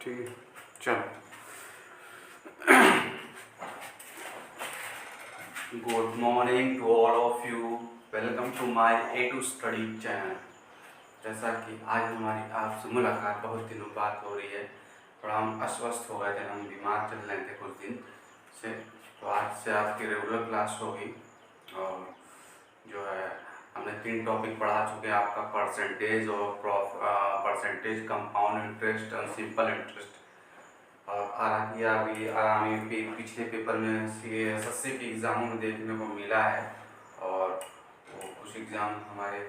ठीक है, चलो। Good morning to all of you. Welcome to my A two study channel. जैसा कि आज हमारी आपसे मुलाकात बहुत दिनों बाद हो रही है। थोड़ा हम अस्वस्थ हो गए थे, हम बीमार चल रहे थे कुछ दिन से, तो आज से आपकी रेगुलर क्लास होगी। और जो है हमने 3 टॉपिक पढ़ा चुके हैं, आपका परसेंटेज और परसेंटेज, कंपाउंड इंटरेस्ट और सिंपल इंटरेस्ट। और आगामी पिछले पेपर में SSC के एग्ज़ामों में देखने को मिला है। और वो कुछ एग्ज़ाम हमारे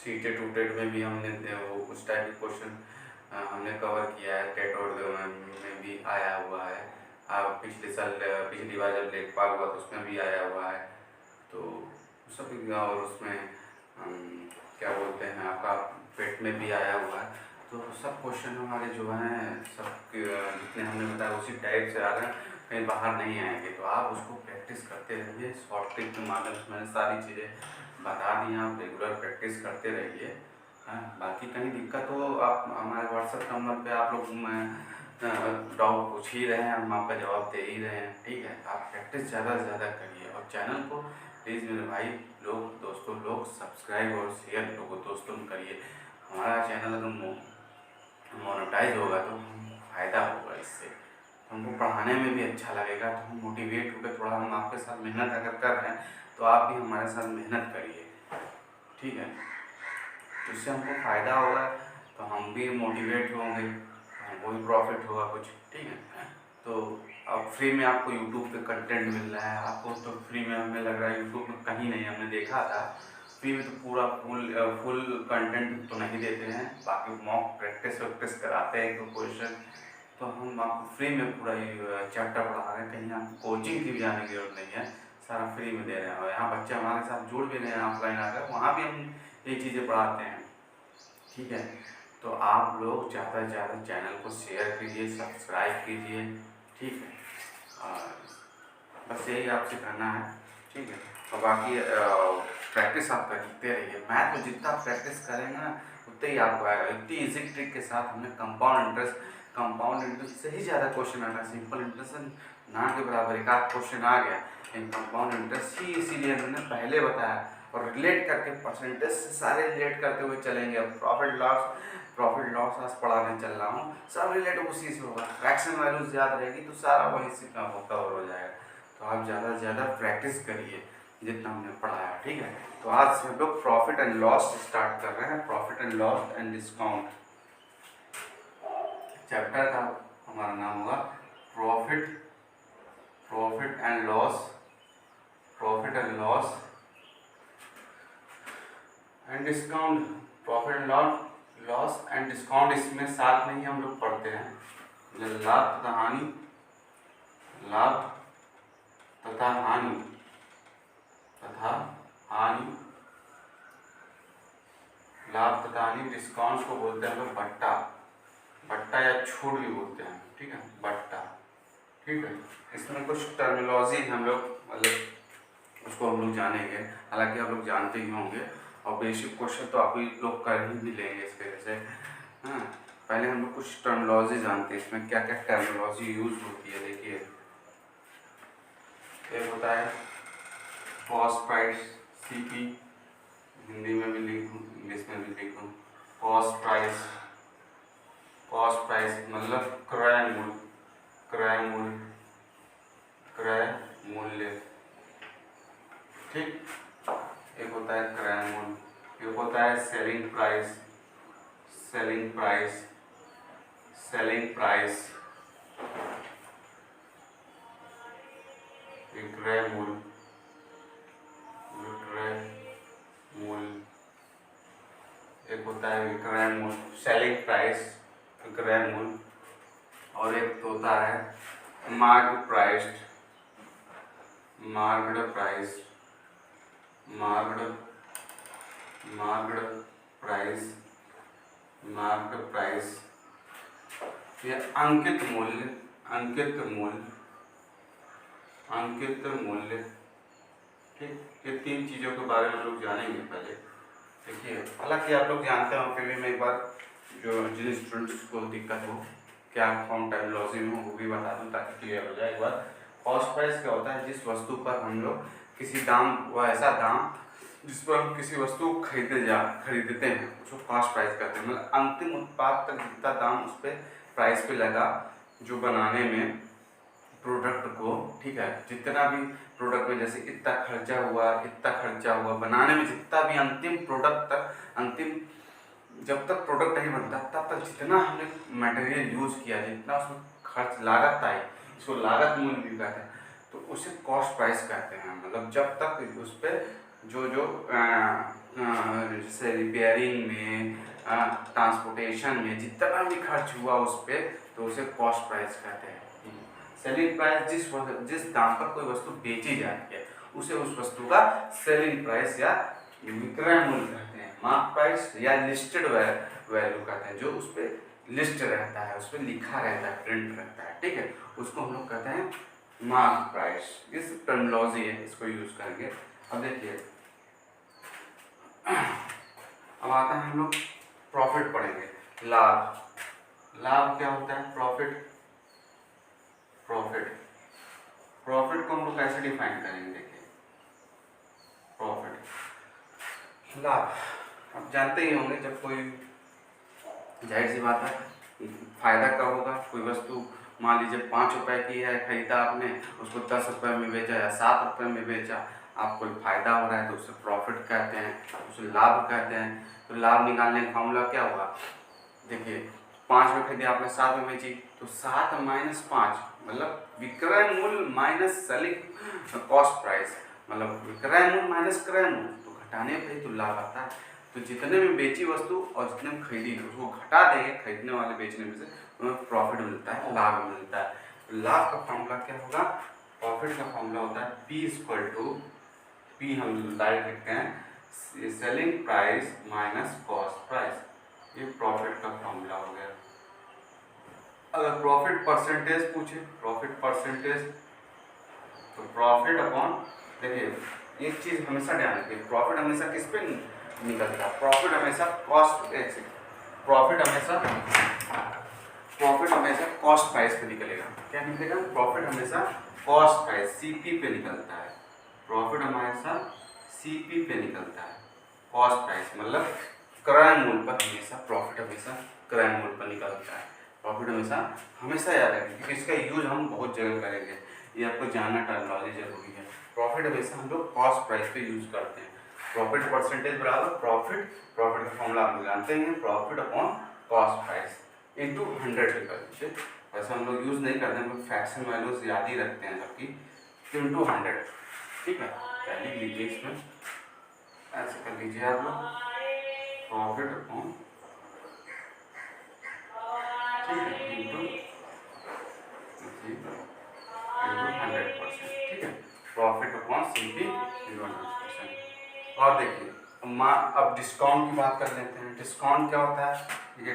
सीटेट टूटेट में भी हमने वो उस टाइप के क्वेश्चन हमने कवर किया है। टेट और में भी आया हुआ है। पिछली बार जब लेखपाल हुआ तो उसमें भी आया हुआ है। तो सब और उसमें क्या बोलते हैं, आपका पेट में भी आया हुआ है। तो सब क्वेश्चन हमारे जो हैं सब जितने हमने बताया उसी टाइप से आ रहे हैं, कहीं बाहर नहीं आएंगे। तो आप उसको प्रैक्टिस करते रहिए। शॉर्ट ट्रिक के माध्यम से मैंने सारी चीज़ें बता दी, आप रेगुलर प्रैक्टिस करते रहिए। हाँ, बाकी कहीं दिक्कत हो आप हमारे व्हाट्सएप नंबर पे आप लोग डाउट पूछ ही रहे हैं, हम आपका जवाब दे ही रहे हैं। ठीक है, आप प्रैक्टिस ज़्यादा से ज़्यादा करिए। और चैनल को प्लीज़ मेरे भाई लोग, दोस्तों लोग सब्सक्राइब और शेयर लोगों दोस्तों में करिए। हमारा चैनल अगर मोनेटाइज होगा तो फ़ायदा होगा इससे, तो हमको पढ़ाने में भी अच्छा लगेगा। तो हम मोटिवेट होकर थोड़ा हम आपके साथ मेहनत अगर कर रहे हैं तो आप भी हमारे साथ मेहनत करिए। ठीक है, तो इससे हमको फ़ायदा होगा, तो हम भी मोटिवेट होंगे, हमको भी प्रॉफिट होगा कुछ। ठीक है, तो अब फ्री में आपको यूट्यूब पे कंटेंट मिल रहा है। आपको तो फ्री में हमें लग रहा है यूट्यूब में कहीं नहीं, हमने देखा था फ्री में तो पूरा फुल कंटेंट तो नहीं देते हैं। बाकी मॉक प्रैक्टिस वैक्टिस कराते हैं 1-2 क्वेश्चन, तो हम आपको फ्री में पूरा ये चैप्टर पढ़ा रहे हैं। कहीं आपको कोचिंग की भी जाने की जरूरत नहीं है, सारा फ्री में दे रहे हैं। और यहाँ बच्चे हमारे साथ जुड़ भी रहे हैं ऑफलाइन आकर, वहाँ भी हम ये चीज़ें पढ़ाते हैं। ठीक है, तो आप लोग ज़्यादा से ज़्यादा चैनल को शेयर कीजिए, सब्सक्राइब कीजिए। ठीक है, बस यही आपसे करना है। ठीक है, और बाकी प्रैक्टिस आप करते रहिए। मैथ को जितना प्रैक्टिस करेंगे ना उतना ही आपको आएगा। इतनी इजी ट्रिक के साथ हमने कंपाउंड इंटरेस्ट से ही ज़्यादा क्वेश्चन आ रहा है। सिंपल इंटरेस्ट ना के बराबर एक आध क्वेश्चन आ गया, लेकिन कंपाउंड इंटरेस्ट ही इसीलिए हमने पहले बताया। और रिलेट करके परसेंटेज से सारे रिलेट करते हुए चलेंगे। अब प्रॉफिट लॉस आज पढ़ाने चल रहा हूँ, सब रिलेट उसी से होगा। फ्रैक्शन वैल्यूज याद रहेगी तो सारा वहीं से कवर हो जाएगा। तो आप ज़्यादा से ज़्यादा प्रैक्टिस करिए जितना हमने पढ़ाया। ठीक है, तो आज से हम लोग प्रॉफिट एंड लॉस स्टार्ट कर रहे हैं। Profit and loss and discount chapter का हमारा नाम होगा profit and loss and discount. Profit and loss and discount इसमें साथ में ही हम लोग पढ़ते हैं। लाभ तथा हानि, लाभ तथा हानि डिस्काउंट्स को बोलते हैं हम लोग बट्टा या छूट भी बोलते हैं। ठीक है, बट्टा। ठीक है, इसमें कुछ टर्मिनोलॉजी हम लोग मतलब उसको हम लोग जानेंगे, हालांकि आप लोग जानते ही होंगे। और बेसिक क्वेश्चन तो आप लोग कर ही भी लेंगे इस वजह से। हाँ, पहले हम लोग कुछ टर्मिनोलॉजी जानते हैं, इसमें क्या क्या टर्मिनोलॉजी यूज होती है। देखिए, एक होता है कॉस्ट प्राइस, CP, हिंदी में भी लिखूँ इंग्लिश में भी लिखूँ। कॉस्ट प्राइस मतलब क्रय मूल्य। ठीक, एक होता है क्रय मूल्य, एक होता है सेलिंग प्राइस, विक्रय मूल्य, एक होता है विक्रय मूल्य, सेलिंग प्राइस, विक्रय मूल्य। और एक होता है मार्क्ड प्राइस, ये अंकित मूल्य। ठीक, ये 3 चीज़ों के बारे में लोग जानेंगे पहले। देखिए, हालांकि आप लोग जानते हो, फिर भी मैं एक बार जो जिन स्टूडेंट्स को दिक्कत हो क्या फॉर्म टर्मिनोलॉजी में हो वो भी बता दूँ ताकि क्लियर हो जाए एक बार। कॉस्ट प्राइस क्या होता है, जिस वस्तु पर हम लोग किसी दाम व ऐसा दाम जिस पर हम किसी वस्तु को खरीदते हैं उसको कॉस्ट प्राइस कहते हैं। मतलब अंतिम उत्पाद तक जितना दाम उस पर प्राइस पे लगा जो बनाने में प्रोडक्ट को, ठीक है, जितना भी प्रोडक्ट में जैसे इतना खर्चा हुआ बनाने में, जितना भी अंतिम प्रोडक्ट तक, अंतिम जब तक प्रोडक्ट नहीं बनता तब तक जितना हमने मटेरियल यूज़ किया, जितना उसमें खर्च लागत आई, इसको लागत मूल्य भी कहते हैं, तो उसे कॉस्ट प्राइस कहते हैं। मतलब जब तक उस पर जो जो जैसे रिपेयरिंग में, ट्रांसपोर्टेशन में जितना भी खर्च हुआ उस पर, तो उसे कॉस्ट प्राइस कहते हैं। सेलिंग प्राइस जिस दाम पर कोई वस्तु बेची जाती है उसे उस वस्तु का सेलिंग प्राइस या विक्रय मूल्य कहते हैं। मार्क प्राइस या लिस्टेड वैल्यू कहते हैं, जो उस पर लिस्ट रहता है, उस पर लिखा रहता है, प्रिंट रहता है, ठीक है, उसको हम लोग कहते हैं मार्क प्राइस। इस टर्मिनोलॉजी है, इसको यूज करेंगे। अब देखिए, अब आता है हम लोग प्रॉफिट पढ़ेंगे। लाभ क्या होता है? प्रॉफिट को हम लोग कैसे डिफाइन करेंगे? देखिए, प्रॉफिट, लाभ, आप जानते ही होंगे, जब कोई, जाहिर सी बात है, फायदा कब होगा? कोई वस्तु मान लीजिए 5 रुपए की है, खरीदा आपने, उसको 10 रुपए में बेचा या 7 रुपए में बेचा, आपको फायदा हो रहा है तो उसे प्रॉफिट कहते हैं, उसे लाभ कहते हैं। तो लाभ निकालने का फॉर्मूला क्या होगा? देखिए, 5 में खरीदी आपने, 7 में बेची, तो 7 माइनस 5 मतलब विक्रय मूल्य माइनस सेलिंग कॉस्ट प्राइस, मतलब विक्रय मूल्य माइनस क्रय मूल्य, तो घटाने पर ही तो लाभ आता है। तो जितने में बेची वस्तु और जितने में खरीदी उसको घटा देंगे, खरीदने वाले बेचने में से, हमें प्रॉफिट मिलता है, लाभ मिलता है। तो लाभ का फॉर्मूला क्या होगा? प्रॉफिट का फॉर्मूला होता है P हम डायरेक्ट लिखते हैं, selling price minus cost price. ये प्रॉफिट का फॉर्मूला हो गया। अगर प्रॉफिट परसेंटेज पूछे, प्रॉफिट परसेंटेज, तो प्रॉफिट अपॉन, देखिए एक चीज हमेशा ध्यान रखिए, प्रॉफिट हमेशा किस पे निकलता है? प्रॉफिट हमेशा कॉस्ट, प्रॉफिट हमेशा कॉस्ट प्राइस पे निकलेगा। क्या निकलेगा? प्रॉफिट हमेशा कॉस्ट प्राइस, सीपी पे निकलता है। प्रॉफिट हमेशा सीपी पे निकलता है, कॉस्ट प्राइस मतलब क्रय मूल्य पर, हमेशा प्रॉफिट हमेशा क्रय मूल्य पर निकलता है। प्रॉफिट हमेशा याद रखें, क्योंकि इसका यूज हम बहुत जगह करेंगे, ये आपको जानना टर्मिनोलॉजी जरूरी है। प्रॉफिट हमेशा हम लोग कॉस्ट प्राइस पे यूज करते हैं। प्रॉफिट परसेंटेज बराबर प्रॉफिट का फॉर्मूला आप जानते हैं, profit upon cost price into 100 लिख लीजिए। वैसे हम लोग यूज नहीं करते, हम लोग फ्रैक्शन वैल्यूज याद ही रखते हैं सबकी, इंटू 100, ठीक है। क्या लिख लीजिए इसमें, ऐसे कर लीजिए आप लोग, प्रॉफिट अपॉन, ठीक है, इंटू 100%, ठीक है, प्रॉफिट अपॉन सीपी इंटू 100%। और देखिए, अब डिस्काउंट की बात कर लेते हैं। डिस्काउंट क्या होता है? ठीक है,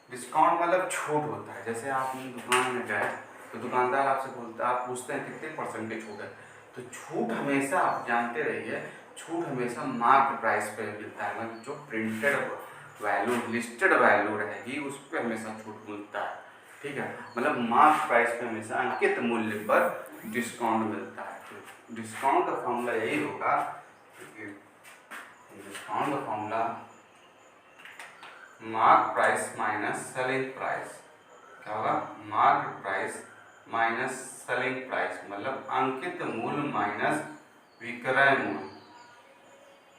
डिस्काउंट मतलब छूट होता है। जैसे आप दुकान में गए तो दुकानदार आपसे बोलता है, आप पूछते हैं कितने % की छूट है, तो छूट हमेशा, आप जानते रहिए, छूट हमेशा मार्क प्राइस पे मिलता है। मतलब जो प्रिंटेड वैल्यू, लिस्टेड वैल्यू रहेगी उस पर हमेशा छूट मिलता है, ठीक है। मतलब मार्क प्राइस पे हमेशा अंकित मूल्य पर डिस्काउंट मिलता है। तो डिस्काउंट का फॉर्मूला यही होगा, डिस्काउंट का formula mark price minus selling price. क्या होगा? Mark price minus selling price, मतलब अंकित मूल्य माइनस विक्रय मूल्य।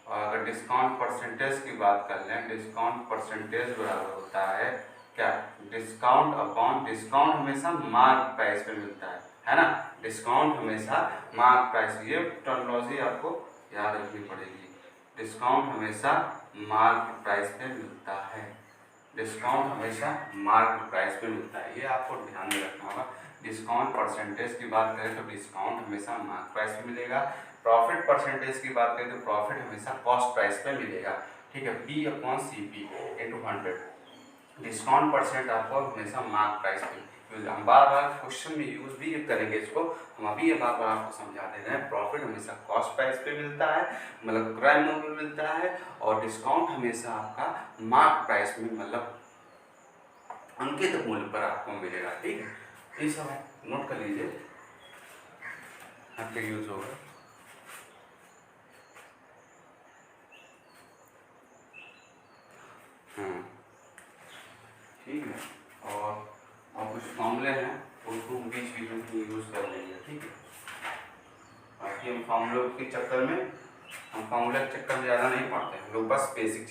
और अगर डिस्काउंट परसेंटेज की बात कर लें, डिस्काउंट परसेंटेज बराबर होता है क्या? डिस्काउंट अपॉन, डिस्काउंट हमेशा मार्क प्राइस पे मिलता है ना, डिस्काउंट हमेशा मार्क प्राइस, ये टर्मिनोलॉजी आपको याद रखनी पड़ेगी। डिस्काउंट हमेशा मार्क प्राइस पे मिलता है, डिस्काउंट हमेशा मार्क प्राइस पे मिलता है, ये आपको ध्यान में रखना होगा। डिस्काउंट परसेंटेज की बात करें तो डिस्काउंट हमेशा मार्क प्राइस पे मिलेगा। प्रॉफिट परसेंटेज की बात करें तो प्रॉफिट हमेशा कॉस्ट प्राइस पे मिलेगा, ठीक है। P upon CP into 100। Discount percent आपको हमेशा मार्क प्राइस पे यूज, हम बार बार क्वेश्चन में यूज भी करेंगे इसको, हम अभी ये बार बार आपको समझा दे रहे हैं। प्रॉफिट हमेशा कॉस्ट प्राइस पे मिलता है, मतलब क्रय मूल्य में मिलता है, और डिस्काउंट हमेशा आपका मार्क प्राइस में, मतलब अंकित मूल्य पर आपको मिलेगा। ठीक है, ये सब नोट कर लीजिए, आपके यूज होगा। ठीक है, और कुछ फॉर्मूले हैं उनको बीच बीच में यूज कर लेंगे। ठीक है, बाकी हम फॉर्मूलों के चक्कर में, हम फॉर्मूले के चक्कर में ज़्यादा नहीं पढ़ते हैं लोग, बस बेसिक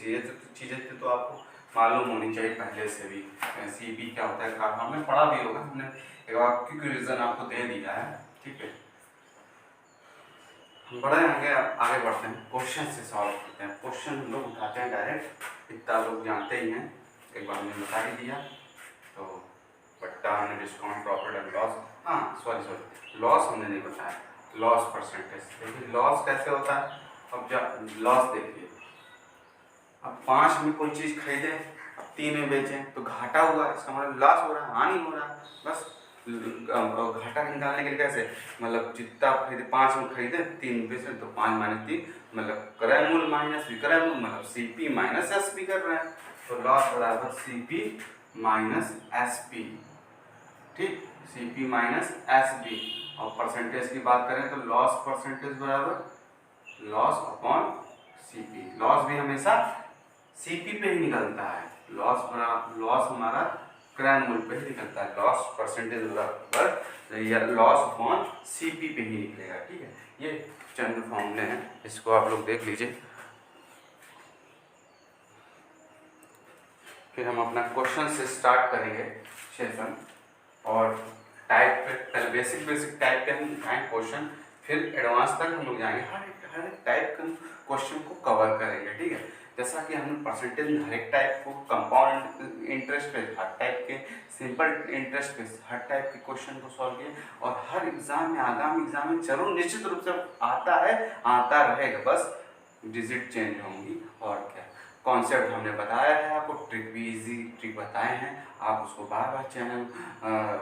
चीज़ें तो आपको मालूम होनी चाहिए पहले से भी। CP क्या होता है, हमने पढ़ा भी होगा, हमने एक बार क्विक रिविजन आपको दे दिया है। ठीक है, हम बड़े आगे बढ़ते हैं, क्वेश्चन से सॉल्व करते हैं। क्वेश्चन हम लोग उठाते हैं डायरेक्ट, इतना लोग जानते ही हैं, एक बार हमने बता ही दिया। तो बट्टा हमने डिस्काउंट, प्रॉफिट एंड लॉस, हाँ सॉरी लॉस हमने नहीं बताया, लॉस परसेंटेज। देखिए लॉस कैसे होता है, अब जब लॉस देखिए, अब 5 में कोई चीज़ खरीदे, अब 3 में बेचें तो घाटा हुआ, इसका मतलब लॉस हो रहा है, हानि हो रहा है। बस घाटा निकालने के लिए कैसे, मतलब जितना खरीदे 5 में खरीदे 3 में बेचे, तो 5 माइनस 3 मतलब क्रय मूल्य माइनस विक्रय मूल्य, मतलब CP माइनस SP कर रहे हैं, तो लॉस बराबर CP माइनस SP। ठीक, CP माइनस SP। और परसेंटेज की बात करें तो लॉस परसेंटेज बराबर लॉस अपॉन CP। लॉस भी हमेशा CP पे ही निकलता है, लॉस हमारा क्रय मूल्य पे ही निकलता है, लॉस परसेंटेज बराबर या लॉस अपॉन CP पे ही निकलेगा। ठीक है, ये चंद फॉर्मूले हैं, इसको आप लोग देख लीजिए। फिर हम अपना क्वेश्चन से स्टार्ट करेंगे सेशन, और टाइप पे पहले बेसिक टाइप के हम उठाएंगे क्वेश्चन, फिर एडवांस तक हम लोग जाएंगे, हर एक टाइप के क्वेश्चन को कवर करेंगे। ठीक है, जैसा कि हमने परसेंटेज में हर एक टाइप को, कंपाउंड इंटरेस्ट पे हर टाइप के, सिंपल इंटरेस्ट पे हर टाइप के क्वेश्चन को सॉल्व किए, और हर एग्जाम में, आगामी एग्जाम में जरूर निश्चित रूप से आता है, आता रहेगा, बस डिजिट चेंज होंगी और क्या। कॉन्सेप्ट हमने बताया है आपको, ट्रिक भी इजी ट्रिक बताए हैं, आप उसको बार बार चैनल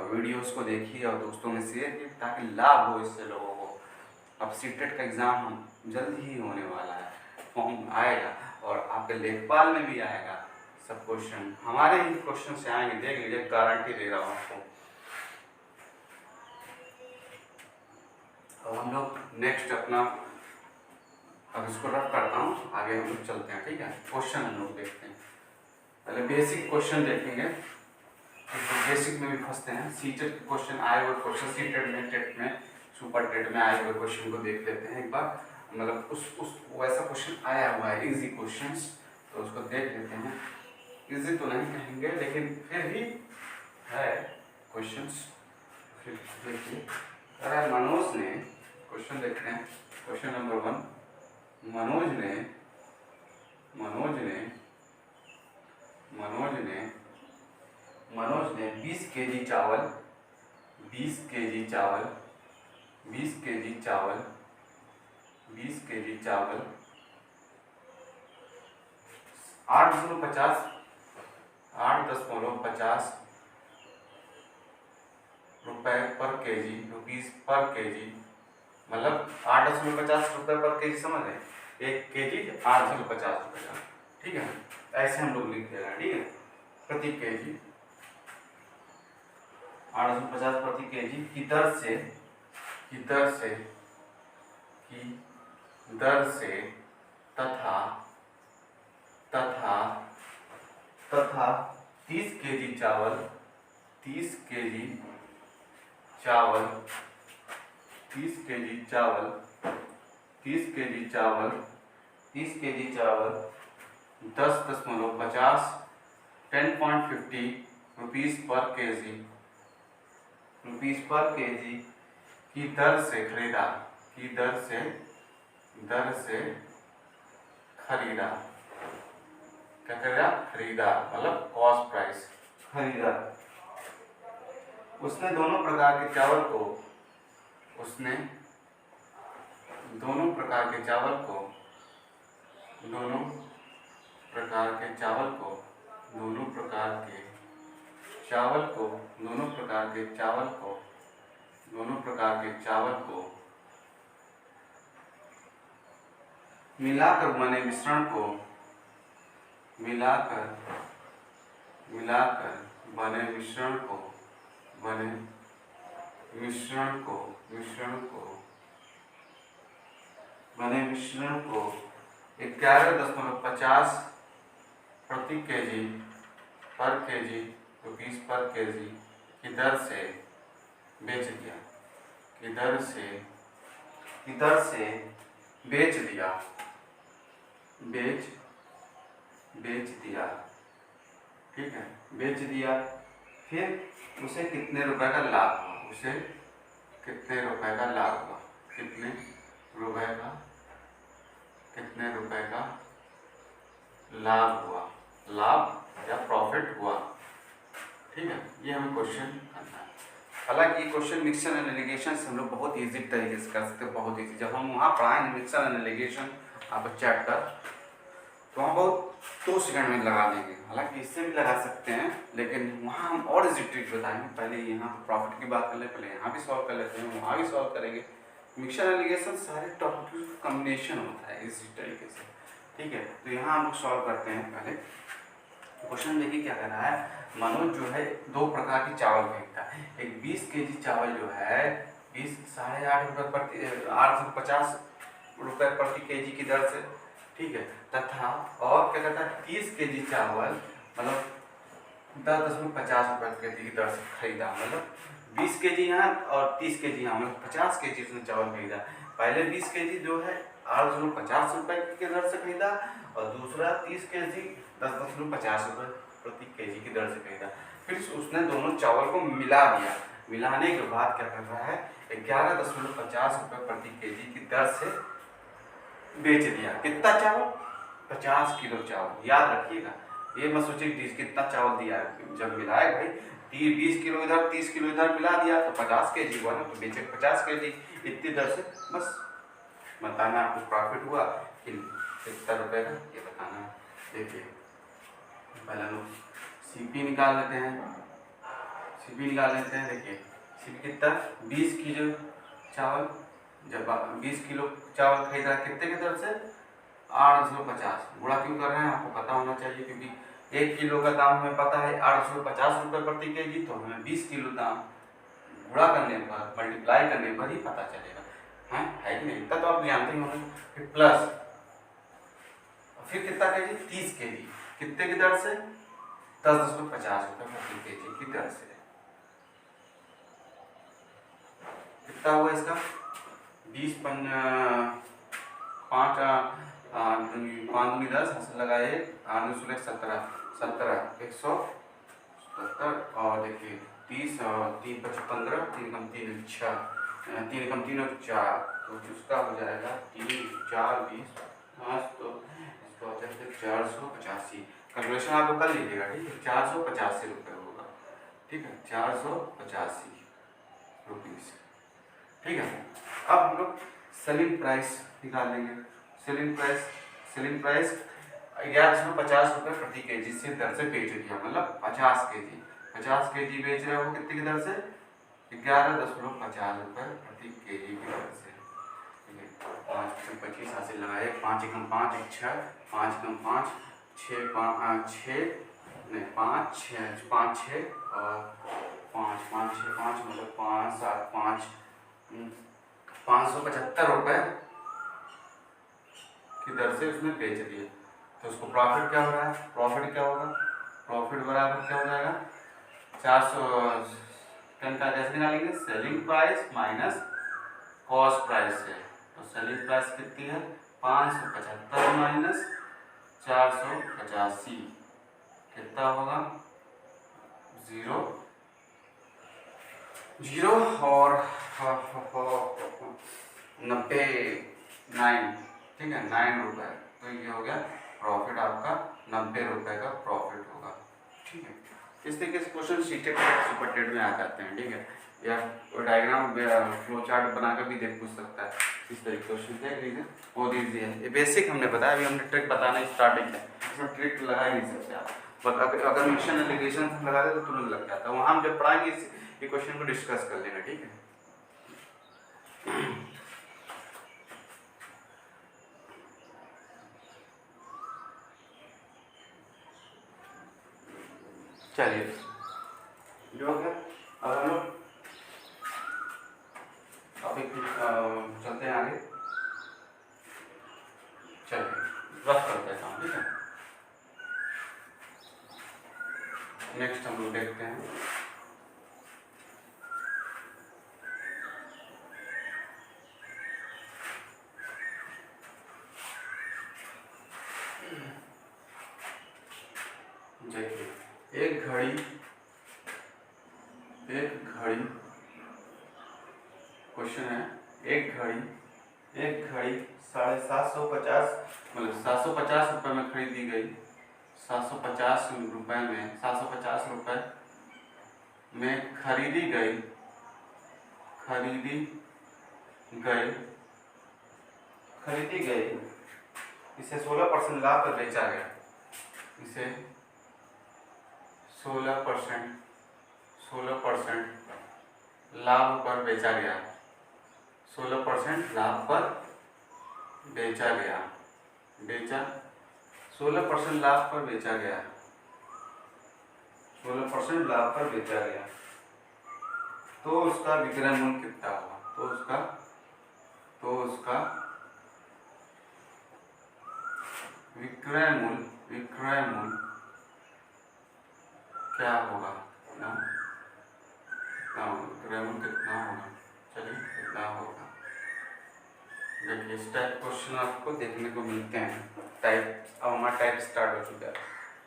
वीडियोस को देखिए और दोस्तों में शेयर कीजिए, ताकि लाभ हो इससे लोगों को। अब सीटेट का एग्ज़ाम हम जल्द ही होने वाला है, फॉर्म आएगा, और आपके लेखपाल में भी आएगा, सब क्वेश्चन हमारे ही क्वेश्चन से आएंगे, देख लीजिए, गारंटी दे रहा हूँ आपको। अब हम लोग नेक्स्ट अपना, अब इसको रख करता हूँ, आगे हम लोग चलते हैं। ठीक है, क्वेश्चन हम लोग देखते हैं, पहले बेसिक क्वेश्चन देखेंगे, तो बेसिक में भी फंसते हैं। सीटेट के क्वेश्चन आए हुए क्वेश्चन, सीटेट में, टेट में, सुपर टेट में आए हुए क्वेश्चन को देख लेते हैं एक बार, मतलब उस वैसा क्वेश्चन आया हुआ है, इजी क्वेश्चंस, तो उसको देख लेते हैं। इजी तो नहीं कहेंगे, लेकिन फिर भी है क्वेश्चंस। फिर देखिए, अरे मनोज ने, क्वेश्चन देखते हैं, क्वेश्चन नंबर 1, मनोज ने 20 kg चावल 20 kg चावल 20 kg चावल 20 kg चावल 8.50 रुपए पर केजी, रुपीज पर केजी, मतलब 8.50 रुपए पर केजी, समझ रहे हैं, 1 केजी 8.50 रुपए का। ठीक है, ऐसे हम लोग लिख देगा। ठीक है, प्रति केजी 850 प्रति केजी की दर से तथा 30 केजी चावल 30 केजी चावल 10.50 रुपीस पर केजी की दर से खरीदा, क्या करेगा, खरीदा, मतलब कॉस्ट प्राइस, खरीदा। उसने दोनों प्रकार के चावल को 10 दोनों प्रकार के चावल को दोनों प्रकार के चावल को मिलाकर बने मिश्रण को बने मिश्रण को 11.50 प्रति केजी रुपीस पर केजी की दर से बेच दिया, ठीक है, बेच दिया। फिर उसे कितने रुपए का लाभ हुआ, कितने रुपए का लाभ हुआ, लाभ या प्रॉफिट हुआ, ठीक है। ये हमें क्वेश्चन करना है। हालांकि ये क्वेश्चन मिक्सचर एंड एलिगेशन से हम लोग बहुत इजी तरीके से कर सकते हैं, बहुत इजी। जब हम वहाँ पढ़ाएंगे मिक्सचर एंड एलिगेशन आप चैप्टर, तो हम बहुत 2 सेकंड में लगा देंगे। हालांकि इससे भी लगा सकते हैं, लेकिन वहाँ हम और इजी ट्रिक बताएंगे। पहले यहाँ प्रॉफिट की बात कर ले, पहले यहाँ भी सॉल्व कर लेते हैं, वहाँ भी सॉल्व करेंगे। मिक्सचर एलिगेशन सारे टॉपिक का कॉम्बिनेशन होता है इसी तरीके से, ठीक है। तो यहाँ हम लोग सॉल्व करते हैं। पहले क्वेश्चन देखिए क्या कह रहा है। मनोज जो है 2 प्रकार की चावल फेंकता है। एक 20 केजी चावल जो है 8.50 रुपये प्रति केजी की दर से, ठीक है, तथा और क्या कहता है 30 केजी चावल मतलब 10.50 रुपये केजी की दर से खरीदा। मतलब 20 केजी यहाँ और 30 केजी यहाँ, मतलब 50 केजी उसने चावल खरीदा। पहले 20 केजी जो है 8.50 रुपये की दर से खरीदा, और दूसरा 30 केजी 10.50 रुपये प्रति केजी की दर से खरीदा। फिर उसने दोनों चावल को मिला दिया। मिलाने के बाद क्या कर रहा है, 11.50 रुपये प्रति केजी की दर से बेच दिया। कितना चावल? 50 किलो चावल। याद रखिएगा, ये मत सोचिए कितना चावल दिया है। जब मिलाए भाई 20 किलो इधर 30 किलो इधर मिला दिया तो 50 केजी हुआ ना, तो बेचे 50 केजी इतनी दर से। बस बताना आपको प्रॉफिट हुआ कि कितना रुपए का, ये बताना है। देखिए पहले लोग सीपी निकाल लेते हैं। देखिए सीपी कितना, 20 किलो चावल। जब 20 किलो चावल खरीदा कितने की दर से, 850। गुणा क्यों कर रहे हैं आपको पता होना चाहिए, क्योंकि 1 किलो का दाम हमें पता है 850 रुपये प्रति केजी, तो हमें 20 किलो दाम गुणा करने पर, मल्टीप्लाई करने पर ही पता चलेगा, है कि नहीं। इतना तो आप जानते ही होंगे। फिर प्लस, फिर कितना केजी, 30 केजी, कितने की दर से, 10.50 रुपये प्रति केजी की दर से। कितना हुआ इसका, 20 5 5 10 लगाए 17 170। और देखिए 30 और 3 5 15, 3 कम 3 6, 3 कम 3 और 4, तो उसका हो जाएगा 3 4 20 5, तो इसका हो जाएगा 485। कैलकुलेशन आप कर लीजिएगा, ठीक है। 485 रुपये होगा, ठीक है, 485 रुपीज़, ठीक है। अब हम लोग सेलिंग प्राइस निकालेंगे। सेलिंग प्राइस 11.50 रुपये प्रति केजी से दर से बेच दिया, मतलब 50 केजी बेच रहे हो कितने की दर से, 11.50 रुपये प्रति केजी की दर से, ठीक है। 5 25 हासिल लगाए, 5 एकम 5 1 6, 5 एकम 5 6 5 6 नहीं 5 6 5 6 और 5 5 6 5 मतलब 5 7 5 575 रुपये की दर से उसने बेच दिया। तो उसको प्रॉफिट क्या हो रहा है, प्रॉफिट बराबर क्या हो जाएगा, 400 का कैसे निकालेंगे, selling price minus cost price से। तो सेलिंग प्राइस कितनी है, 575 माइनस 485, कितना होगा, 0 और 9, ठीक है, 9 रुपये। तो ये हो गया प्रॉफिट आपका, 90 रुपये का प्रॉफिट होगा, ठीक है। इस तरीके से क्वेश्चन सीटेड सुपरटेड में आ जाते हैं, ठीक है। या डायग्राम फ्लो चार्ट बनाकर भी पूछ सकता है। इस तरीके क्वेश्चन देख लीजिए, बहुत ईजी है। ये बेसिक हमने बताया, अभी हमने ट्रिक बताना स्टार्टिंग है, इसमें ट्रिक लगा ही नहीं सकते आप, बट अगर मिक्शन एलिगेशन लगा दे तो तुरंत लग जाता है। वहाँ हम जब पढ़ाएंगे ये क्वेश्चन को डिस्कस कर लेना, ठीक है। चलिए जो है अब हम लोग टॉपिक चलते हैं आगे। चलिए रफ करते हैं काम, ठीक है। नेक्स्ट हम लोग देखते हैं देखिए एक घड़ी क्वेश्चन है, एक घड़ी 750 मतलब 750 रुपये में खरीदी गई, 750 रुपये में 750 रुपये में खरीदी गई इसे 16% लाभ पर बेचा गया, इसे 16% लाभ पर बेचा गया, 16% लाभ पर बेचा गया, 16% लाभ पर बेचा गया, 16% लाभ पर बेचा गया, तो उसका विक्रय मूल्य कितना होगा? तो उसका विक्रय मूल्य क्या होगा? विक्रय मूल्य कितना होगा? चलिए कितना होगा, देखिए इस टाइप क्वेश्चन आपको देखने को मिलते हैं। टाइप अब हमारा टाइप स्टार्ट हो चुका है,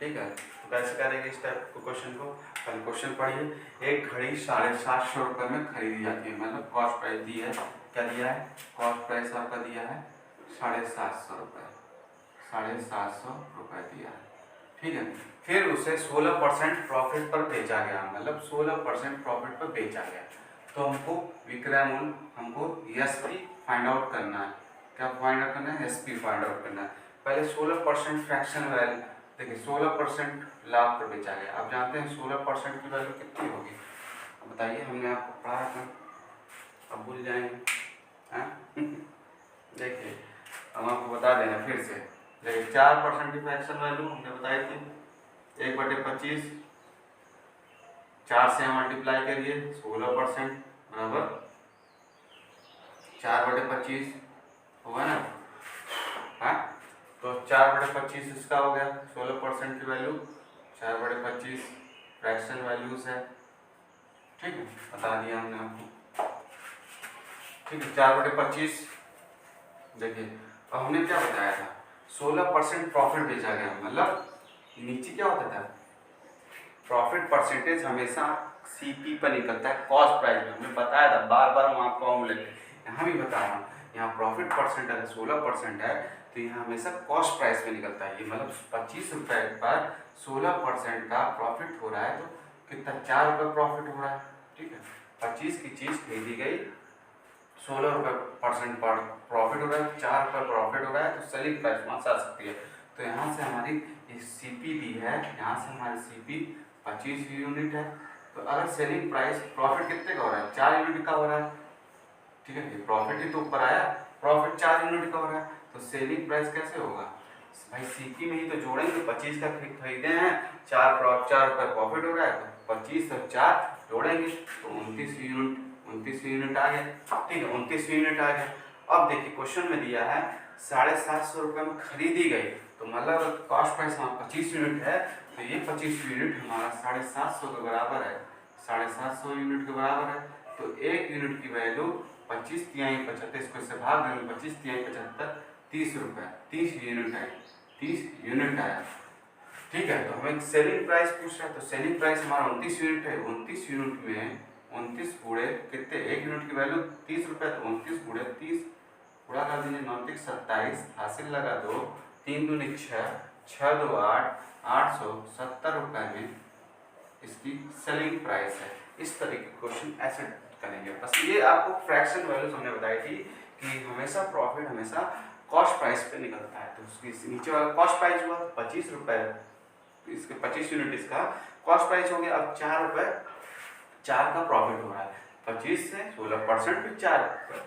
ठीक है। तो कैसे करेंगे इस टाइप को क्वेश्चन को? पहले क्वेश्चन पढ़िए। एक घड़ी 750 रुपये में खरीदी जाती है, मतलब कॉस्ट प्राइस दी है, क्या दिया है? कॉस्ट प्राइस आपका दिया है 750 रुपये, 750 रुपये दिया है, ठीक है। फिर उसे 16% प्रॉफिट पर बेचा गया, मतलब 16% प्रॉफिट पर बेचा गया, तो हमको विक्रय मूल्य, हमको एसपी फाइंड आउट करना है। क्या फाइंड आउट करना है? एसपी फाइंड आउट करना है। पहले 16% फ्रैक्शन वैल्यू, देखिए 16% लाभ पर बेचा गया। आप जानते हैं 16% की वैल्यू कितनी होगी? बताइए, हमने आपको पढ़ाया था, अब भूल जाएंगे हैं? देखिए हम आपको बता देना फिर से। देखिए 4% की फ्रैक्शन वैल्यू हमने बताई थी, 1/25, 4 से मल्टीप्लाई करिए, 16% बराबर 4/25 होगा ना? हाँ, तो 4/25 इसका हो गया 16% की वैल्यू, 4/25 फ्रैक्शन वैल्यूज है, ठीक है, बता दिया हमने आपको, ठीक है। 4/25, देखिए अब हमने क्या बताया था? 16% प्रॉफिट बेचा गया, मतलब नीचे क्या होता था? प्रॉफिट परसेंटेज हमेशा सीपी पर निकलता है, कॉस्ट प्राइस में, हमने बताया था, बार बार वहाँ फॉर्मूले, यहाँ भी बता रहा हूँ। यहाँ प्रॉफिट परसेंट अगर 16% है तो यहाँ हमेशा कॉस्ट प्राइस में निकलता है। ये मतलब 25 रुपये पर 16% का प्रॉफिट हो रहा है, तो कितना? 4 रुपये प्रॉफिट हो रहा है, ठीक है। 25 की चीज़ खरीदी गई, 16% पर प्रॉफिट हो रहा है, 4 रुपये प्रॉफिट हो रहा है, तो सेलिंग प्राइस वहाँ से आ सकती है। तो यहाँ से हमारी सीपी दी है, यहाँ से हमारी सीपी 25 यूनिट है, तो अगर सेलिंग प्राइस प्रॉफिट कितने का हो रहा है? 4 यूनिट का हो रहा है, ठीक है। प्रॉफिट ही तो ऊपर आया, प्रॉफिट 4 यूनिट का हो रहा है, तो सेलिंग प्राइस कैसे होगा भाई? सीपी में ही तो जोड़ेंगे, 25 का खरीदे हैं, 4 रुपये प्रॉफिट हो रहा है, तो 25 और 4 जोड़ेंगे तो 29 यूनिट आ गया, ठीक है, 29 यूनिट आ गया। अब देखिए क्वेश्चन में दिया है 750 रुपये में खरीदी गई, तो मतलब कॉस्ट प्राइस हमारा 25 यूनिट है, तो ये 25 यूनिट हमारा 750 के बराबर है, 750 यूनिट के बराबर है। तो 1 यूनिट की वैल्यू 25 तिहाई 75, इसको इससे भाग देंगे, 25 तिहाई 75, 30 रुपये, 30 यूनिट है, 30 यूनिट आया, ठीक है। तो हमें सेलिंग प्राइस पूछ रहा है, तो सेलिंग प्राइस हमारा 29 यूनिट है, 29 यूनिट में 29 गुणे कितने? 1 यूनिट की वैल्यू 30 रुपये, तो 29 गुणे 30 गुणा कर दीजिए, 9 27, हासिल लगा 2, 3 दूनी 6, 6 2 8, 870 रुपये में इसकी सेलिंग प्राइस है। इस तरह के क्वेश्चन ऐसे करेंगे। बस ये आपको फ्रैक्शन वैल्यूज हमने बताई थी कि हमेशा प्रॉफिट हमेशा कॉस्ट प्राइस पे निकलता है, तो उसकी नीचे वाला कॉस्ट प्राइस हुआ 25 रुपये, इसके 25 यूनिट इसका कॉस्ट प्राइस हो गया। अब 4 रुपये 4 का प्रॉफिट हो रहा है, 25 से 16% पे 4 रुपये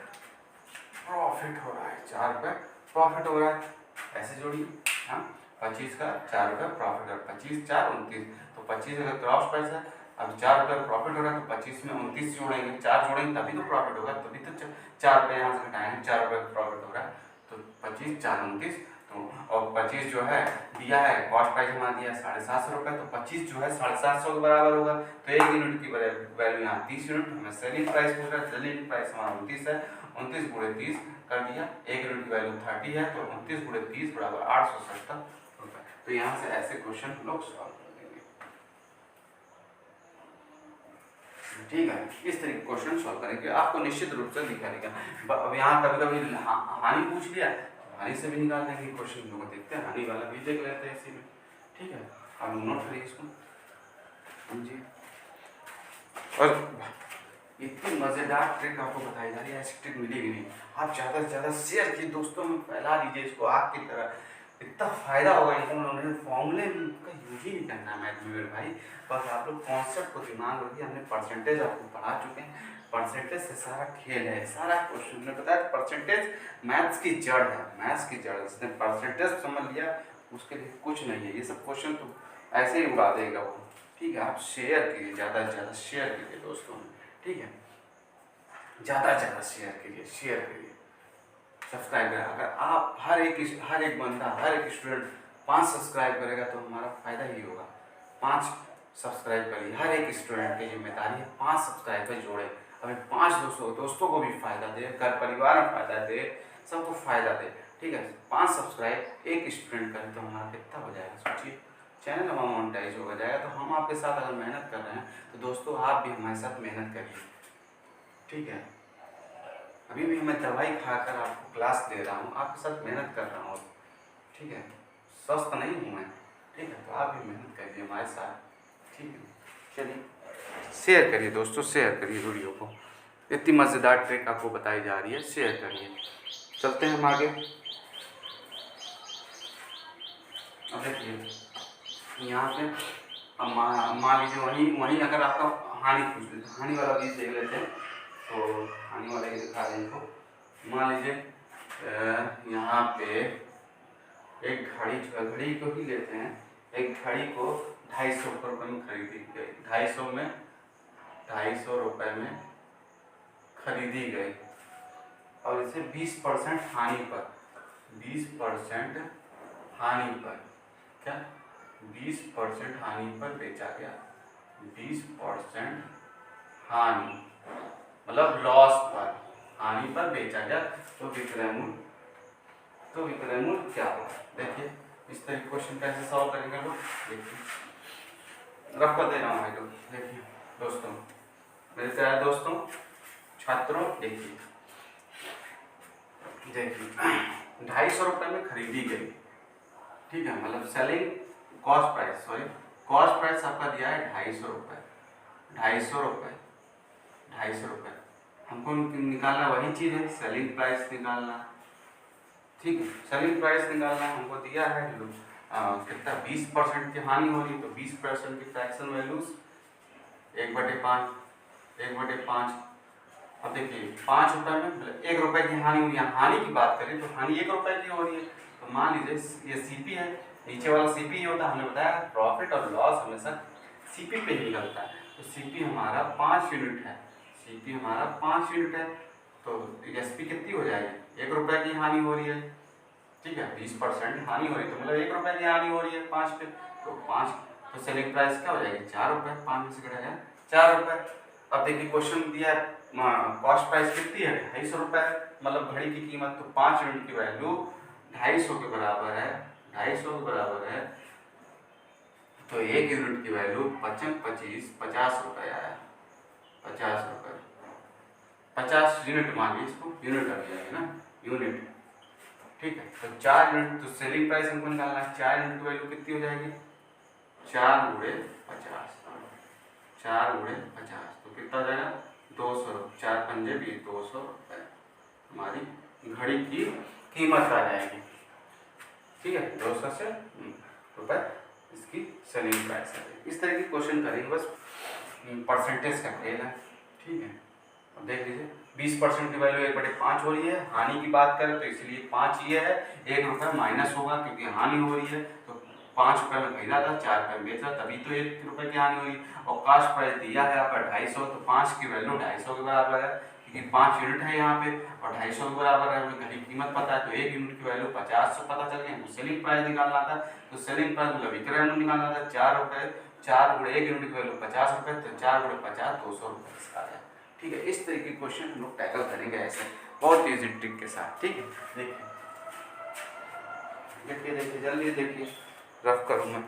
प्रॉफिट हो रहा है, 4 रुपये प्रॉफिट हो रहा है। ऐसे जोड़िए, हाँ 25 का 4 रुपये प्रॉफिट है, 25 4 29, तो 25 अगर क्रॉस प्राइस है, अब 4 रुपये प्रॉफिट हो रहा है तो 25 में 29 जोड़ेंगे, 4 जोड़ेंगे तभी तो प्रॉफिट होगा, तभी तो 4 रुपये यहाँ से घटाएंगे, 4 रुपये प्रॉफिट हो रहा है, तो 25 4 29, तो और 25 जो है दिया है कॉस्ट प्राइस हमारा दिया है 750 रुपये, तो 25 जो है 750 के बराबर होगा, तो 1 यूनिट की वैल्यू यहाँ 30 यूनिट, हमें सेलिंग प्राइस पूछ रहा है, सेलिंग प्राइस हमारा 29 है, 29 गुणे 30 कर दिया, 1 यूनिट की वैल्यू 30 है, तो 29 गुणे 30 बराबर 870 रुपये। तो यहाँ से ऐसे क्वेश्चन लोग सॉल्व कर देंगे, ठीक है। इस तरीके के क्वेश्चन सॉल्व करेंगे, आपको निश्चित रूप से दिखा देगा। अब यहाँ कभी कभी हानि पूछ लिया, हानि से भी निकाल देंगे क्वेश्चन, लोग देखते हैं, हानि वाला भी देख लेते हैं इसी में, ठीक है। आप नोट करिए इसको, समझिए। और इतनी मज़ेदार ट्रिक आपको बताई जा रही है, ऐसी ट्रिक मिलेगी नहीं। आप ज़्यादा से ज़्यादा शेयर कीजिए, दोस्तों में फैला दीजिए इसको आग की तरह, इतना फ़ायदा होगा इनको। उन्होंने फॉर्मूले का यूज ही नहीं करना मैथ में भाई, बस आप लोग कॉन्सेप्ट को दिमाग रखिए। हमने परसेंटेज आपको पढ़ा चुके हैं, परसेंटेज से सारा खेल है, सारा क्वेश्चन ने बताया। परसेंटेज मैथ्स की जड़ है, मैथ्स की जड़, जिसने परसेंटेज समझ लिया उसके लिए कुछ नहीं है। ये सब क्वेश्चन तो ऐसे ही उड़ा देगा वो, ठीक है। आप शेयर कीजिए, ज़्यादा से ज़्यादा शेयर कीजिए दोस्तों में, ठीक है। ज़्यादा से ज़्यादा शेयर कीजिए, शेयर करिए, सब्सक्राइब करें। अगर आप हर एक बंदा, हर एक स्टूडेंट 5 सब्सक्राइब करेगा तो हमारा फ़ायदा ही होगा। 5 सब्सक्राइब करिए, हर एक स्टूडेंट की जिम्मेदारी है 5 सब्सक्राइबर जोड़े, हमें 5 दोस्तों को भी फायदा दे, घर परिवार में फायदा दे, सबको फायदा दे, ठीक है। 5 सब्सक्राइब एक स्टूडेंट करें तो हमारा कितना हो जाएगा, सोचिए। चैनल हमारा मोनेटाइज हो जाएगा, तो हम आपके साथ अगर मेहनत कर रहे हैं तो दोस्तों आप भी हमारे साथ मेहनत करिए, ठीक है। अभी भी मैं दवाई खाकर आपको क्लास दे रहा हूँ, आपके साथ मेहनत कर रहा हूँ, ठीक है। स्वस्थ नहीं हूँ मैं, ठीक है, तो आप भी मेहनत करिए हमारे साथ, ठीक है। चलिए शेयर करिए दोस्तों, शेयर करिए वीडियो को, इतनी मज़ेदार ट्रिक आपको बताई जा रही है, शेयर करिए। चलते हैं हम आगे। अब देखिए यहाँ पे अब मान लीजिए वहीं अगर आपका हानि पूछ लेते, हानि वाला भी देख लेते हैं, तो हानि वाला ही दिखा दें इनको। मान लीजिए यहाँ पे एक घड़ी को ही लेते हैं, एक घड़ी को 250 रुपये में खरीदी गई, 250 रुपये में खरीदी गई, और इसे 20% हानि पर, 20% हानि पर, क्या 20% हानि पर बेचा गया, 20% हानि मतलब लॉस पर, हानि पर बेचा गया, तो विक्रय मूल्य क्या होगा। देखिए इस तरह क्वेश्चन कैसे सॉल्व करेंगे लोग, देखिए रफ कर दे रहा हूँ भाई लोग। देखिए दोस्तों, मेरे प्यारे दोस्तों, छात्रों, देखिए 250 रुपये में खरीदी गई, ठीक है, मतलब selling cost price, sorry cost price आपका दिया है 250 रुपये, 250 रुपये हमको निकालना, वही चीज़ है, सेलिंग प्राइस निकालना, ठीक है। सेलिंग प्राइस निकालना हमको दिया है कितना, 20% की हानि हो रही, तो 20% की फ्रैक्शन वैल्यूज 1/5, 1/5। अब देखिए 5 रुपये में 1 रुपये की हानि हुई है, हानि की बात करें तो हानि 1 रुपये की हो रही है, तो मान लीजिए ये सीपी है, नीचे वाला सीपी ही होता है, हमने बताया प्रॉफिट और लॉस हमेशा सीपी पे ही निकलता है, तो सीपी हमारा 5 यूनिट है, सीपी हमारा 5 यूनिट है, तो एसपी कितनी हो जाएगी, 1 रुपये की हानि हो रही है, ठीक है, 20% हानि हो रही है, तो मतलब 1 रुपये की हानि हो रही है 5 पे, तो 5, तो सेलिंग प्राइस क्या हो जाएगी 4 रुपये, 5 में से घटा जाए 4 रुपये। अब देखिए क्वेश्चन दिया है कॉस्ट प्राइस कितनी है 250 रुपये, मतलब घड़ी की कीमत, तो 5 यूनिट की वैल्यू 250 के बराबर है, 250 के बराबर है, तो 1 यूनिट की वैल्यू 50 रुपये आया, 50 रुपये, 50 यूनिट मानिए इसको, यूनिट आ जाएगा ना, यूनिट, ठीक है। तो 4 यूनिट, तो सेलिंग प्राइस हमको निकालना है, 4 यूनिट की वैल्यू कितनी हो जाएगी, 4 गुणे 50, 4 गुणे 50, तो कितना हो जाएगा 200, 4 पंजे भी 200 रुपये हमारी घड़ी की कीमत आ जाएगी, ठीक है, 200 से रुपये इसकी सेलिंग प्राइस है। इस तरह के क्वेश्चन करेंगे, बस परसेंटेज का खेल है, ठीक है। अब देख लीजिए 20% की वैल्यू 1/5 हो रही है, हानि की बात करें तो इसलिए 5 ये है, 1 रुपये माइनस होगा क्योंकि हानि हो रही है, तो 5 रुपये में खरीदा था, 4 रुपये में बेचा, तभी तो 1 रुपये की हानि हुई। और कास्ट प्राइस दिया है आपका 250, तो 5 की वैल्यू 250 के बराबर है क्योंकि 5 यूनिट है यहाँ पे और 250 के बराबर है। हमें घड़ी की कीमत पता है, तो 1 यूनिट की वैल्यू 50 से पता चल गई। हमको सेलिंग प्राइस निकालना था, तो सेलिंग प्राइस मतलब विक्रय मूल्य निकालना था, 4 रुपये, 4 गुणे 1 यूनिट की वैल्यू 50 रुपये, तो 4 गुणे 50 200 रुपये इसका आया, ठीक है। इस तरीके के क्वेश्चन हम लोग टैकल करेंगे ऐसे बहुत ईजी ट्रिक के साथ, ठीक है। देखिए देखिए देखिए जल्दी देखिए, रफ करूँ मैं,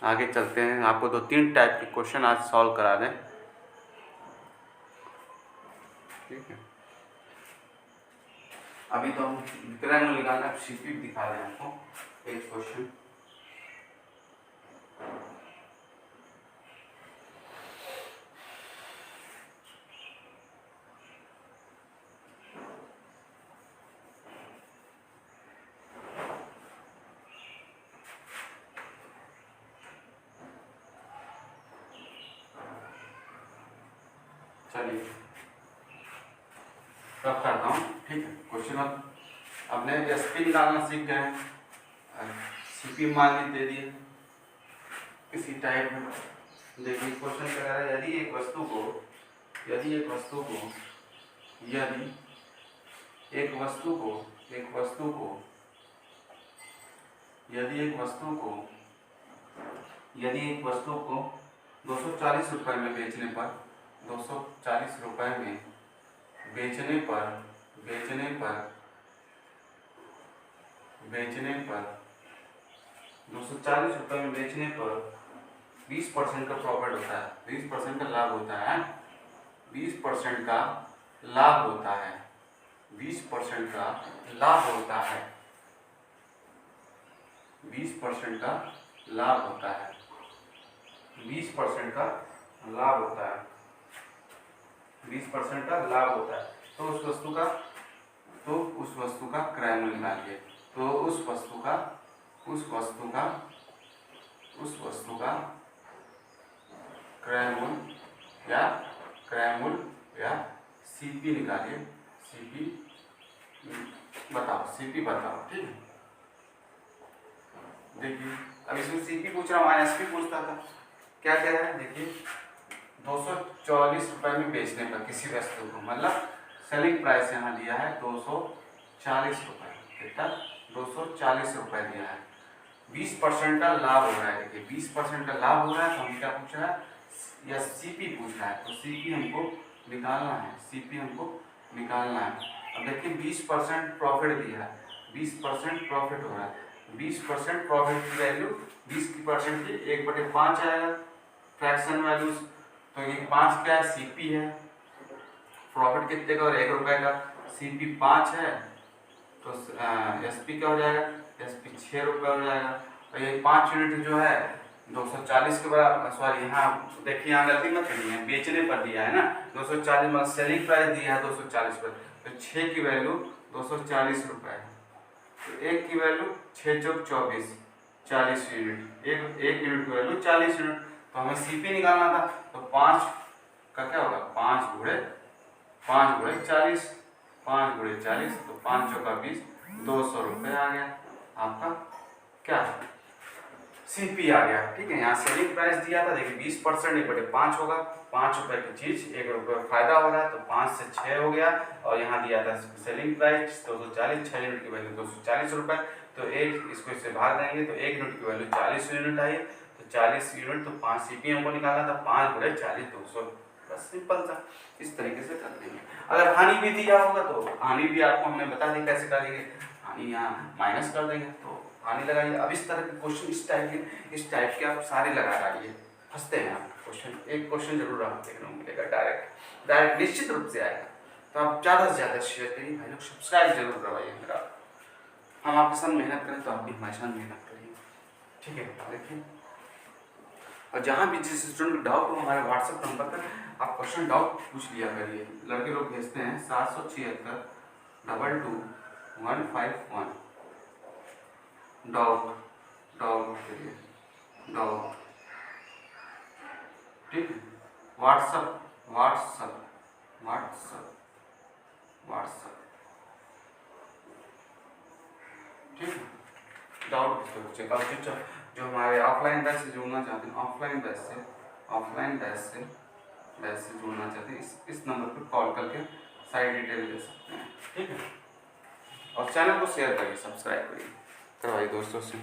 आगे चलते हैं। आपको 2-3 टाइप के क्वेश्चन आज सॉल्व करा दें, ठीक है। अभी तो हम विक्रय मूल्य निकालना, सीपी दिखा रहे हैं आपको एक क्वेश्चन। चलिए रफ करता हूँ, ठीक है। क्वेश्चन अपने एसपी निकालना सीख गए, सीपी मान ली दे दिए इसी टाइप में। देखिए क्वेश्चन कह रहा है, यदि एक वस्तु को यदि एक वस्तु को यदि एक वस्तु को 240 रुपये में बेचने पर 240 रुपये में बेचने पर 240 रुपये में बेचने पर 20% का प्रॉफिट होता है, 20% का लाभ होता है, 20% का लाभ होता है, 20% का लाभ होता है, 20% का लाभ होता है, 20% का लाभ होता है, 20% का लाभ होता है। तो उस वस्तु का क्रय मूल्य निकालिए। तो उस वस्तु का क्रय मूल्य या सीपी निकालिए। सीपी बताओ, ठीक है। देखिए अब इसमें सीपी पूछ रहा हूँ, एसपी पूछता था, क्या कह रहा है देखिए, 240 रुपये में बेचने पर किसी वस्तु को, मतलब सेलिंग प्राइस यहाँ दिया है 240 रुपये, कितना 240 रुपये दिया है, 20% का लाभ हो रहा है। देखिए 20% का लाभ हो रहा है, तो हम क्या पूछ रहा है, या सीपी पूछ रहा है, तो सीपी हमको निकालना है। अब देखिए 20% प्रॉफिट दिया है, 20% प्रॉफिट हो रहा है, 20% प्रॉफिट की वैल्यू 20% की 1/5 आएगा फ्रैक्शन वैल्यूज, तो ये 5 क्या है, सीपी है। प्रॉफिट कितने का और 1 रुपये का, सीपी 5 है, तो एसपी क्या हो जाएगा, एसपी 6 रुपये हो जाएगा। और ये 5 यूनिट जो है 240 के बराबर, सॉरी यहाँ देखिए, यहाँ गलती मत करिए, बेचने पर दिया है ना 240, मतलब सेलिंग प्राइस दिया है 240 पर, तो 6 की वैल्यू 240 रुपये है, तो 1 की वैल्यू 6 चौक 24, 40 यूनिट, एक यूनिट की वैल्यू 40 यूनिट। तो हमें सीपी निकालना था, तो 5 का क्या होगा, 5 गुणे 40, 5 गुणे 40, तो 5 चौका 20, 200 रुपये आ गया आपका क्या, सीपी आ गया, ठीक है। यहाँ सेलिंग प्राइस दिया था, देखिए 20% 1/5 होगा, 5 रुपये की चीज 1 रुपये फायदा हो रहा है, तो 5 से 6 हो गया। और यहाँ दिया था सेलिंग प्राइस 240, 6 यूनिट की वैल्यू 240 रुपये, तो एक इसको इससे भाग देंगे, तो 1 यूनिट की वैल्यू 40 यूनिट आई, तो 40 यूनिट, तो 5 सीपी हमको निकालना था, 5 गुणे 40 200, बस सिंपल सा, इस तरीके से कर देंगे। अगर हानि भी दिया होगा तो हानि भी आपको हमने बता दी कैसे करेंगे, हानि यहाँ माइनस कर देंगे, तो हानि लगाइए। अब इस तरह के क्वेश्चन इस टाइप के आप सारे लगा डालिए, फंसते हैं आप क्वेश्चन, एक क्वेश्चन जरूर आपको देखने को मिलेगा डायरेक्ट निश्चित रूप से आएगा। तो आप ज़्यादा से ज़्यादा शेयर करिए भाई लोग, सब्सक्राइब जरूर करवाइए मेरा, हम आपके साथ मेहनत करें तो आप भी हमारे साथ मेहनत करिए, ठीक है। देखिए, और जहाँ भी जिस स्टूडेंट को डाउट हो, हमारे व्हाट्सएप नंबर पर आप क्वेश्चन डाउट पूछ लिया करिए। लड़के लोग भेजते हैं 776 22 151 डाउट के लिए, डाउट, ठीक है। व्हाट्सअप व्हाट्सअप व्हाट्सअप व्हाट्सअप, ठीक है। डाउट किसको पूछे कल जो हमारे ऑफलाइन बैच से जुड़ना चाहते हैं, ऑफलाइन बैच से जुड़ना चाहते हैं, इस नंबर पर कॉल करके सारी डिटेल दे सकते हैं, ठीक है। और चैनल को शेयर करिए, सब्सक्राइब करिए, करवाइए दोस्तों से।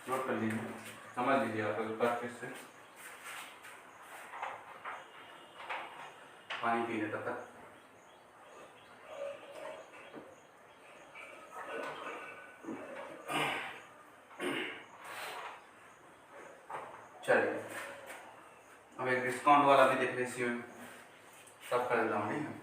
नोट कर लीजिए, समझ लीजिए आप एक बार फिर से, पानी पीने तक। चलिए अब एक डिस्काउंट वाला भी देख लीजिए, तब कर देता हूँ, ठीक है।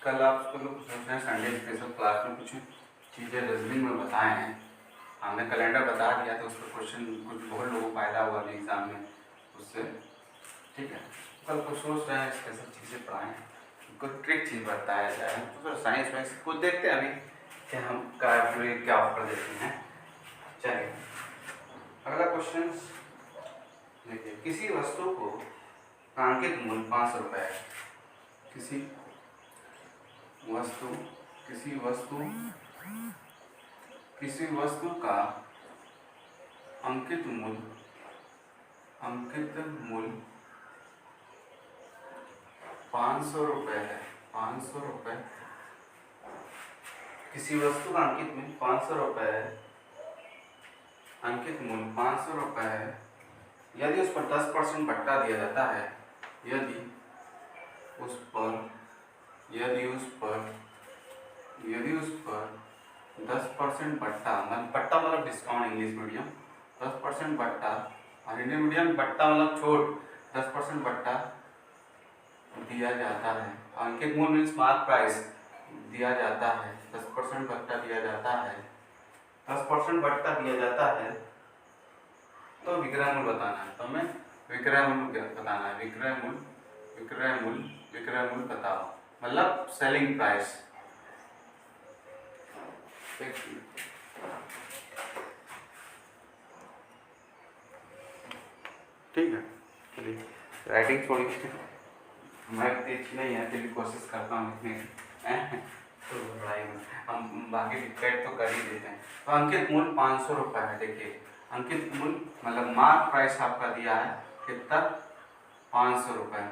कल आप सब लोग सोच रहे हैं संडे स्पेशल क्लास में कुछ चीज़ें रीजनिंग में बताए हैं, हमने कैलेंडर बता दिया तो उस पर क्वेश्चन कुछ बहुत लोगों को फायदा हुआ अभी एग्जाम में उससे, ठीक है। कल को सोच रहे हैं स्पेशल चीज़ें पढ़ाएँ, कुछ ट्रिक चीज़ बताया जाए, तो फिर साइंस वाइंस कुछ देखते हैं अभी कि हम क्या ऑफर देते हैं। चलिए अगला क्वेश्चन देखिए, किसी वस्तु को अंकित मूल्य 500 रुपये है, किसी वस्तु का अंकित मूल्य 500 रुपये है, 500 रुपये, किसी वस्तु का अंकित मूल्य 500 रुपये है, अंकित मूल्य 500 रुपये है, यदि उस पर 10% भट्टा दिया जाता है, यदि उस पर 10% भट्टा, मतलब डिस्काउंट, इंग्लिश मीडियम 10% भट्टा, और हिंदी मीडियम भट्टा मतलब छूट, 10% भट्टा दिया जाता है, अंकित मूल्य मीन्स मार्क प्राइस दिया जाता है, 10% भट्टा दिया जाता है, 10% भट्टा दिया जाता है, तो विक्रय मूल्य बताना है। तो हमें विक्रय मूल्य बताना है, विक्रय मूल्य बताओ, मतलब सेलिंग प्राइस। ठीक है, चलिए राइटिंग थोड़ी हमारी तेज नहीं है, फिर भी कोशिश करता हूँ लिखने की, तो पढ़ाई में हम बाकी डिक्टेट तो कर ही देते हैं। तो अंकित मूल्य 500 रुपये है, देखिए अंकित मूल्य मतलब मार्क प्राइस आपका दिया है कितना, 500 रुपये,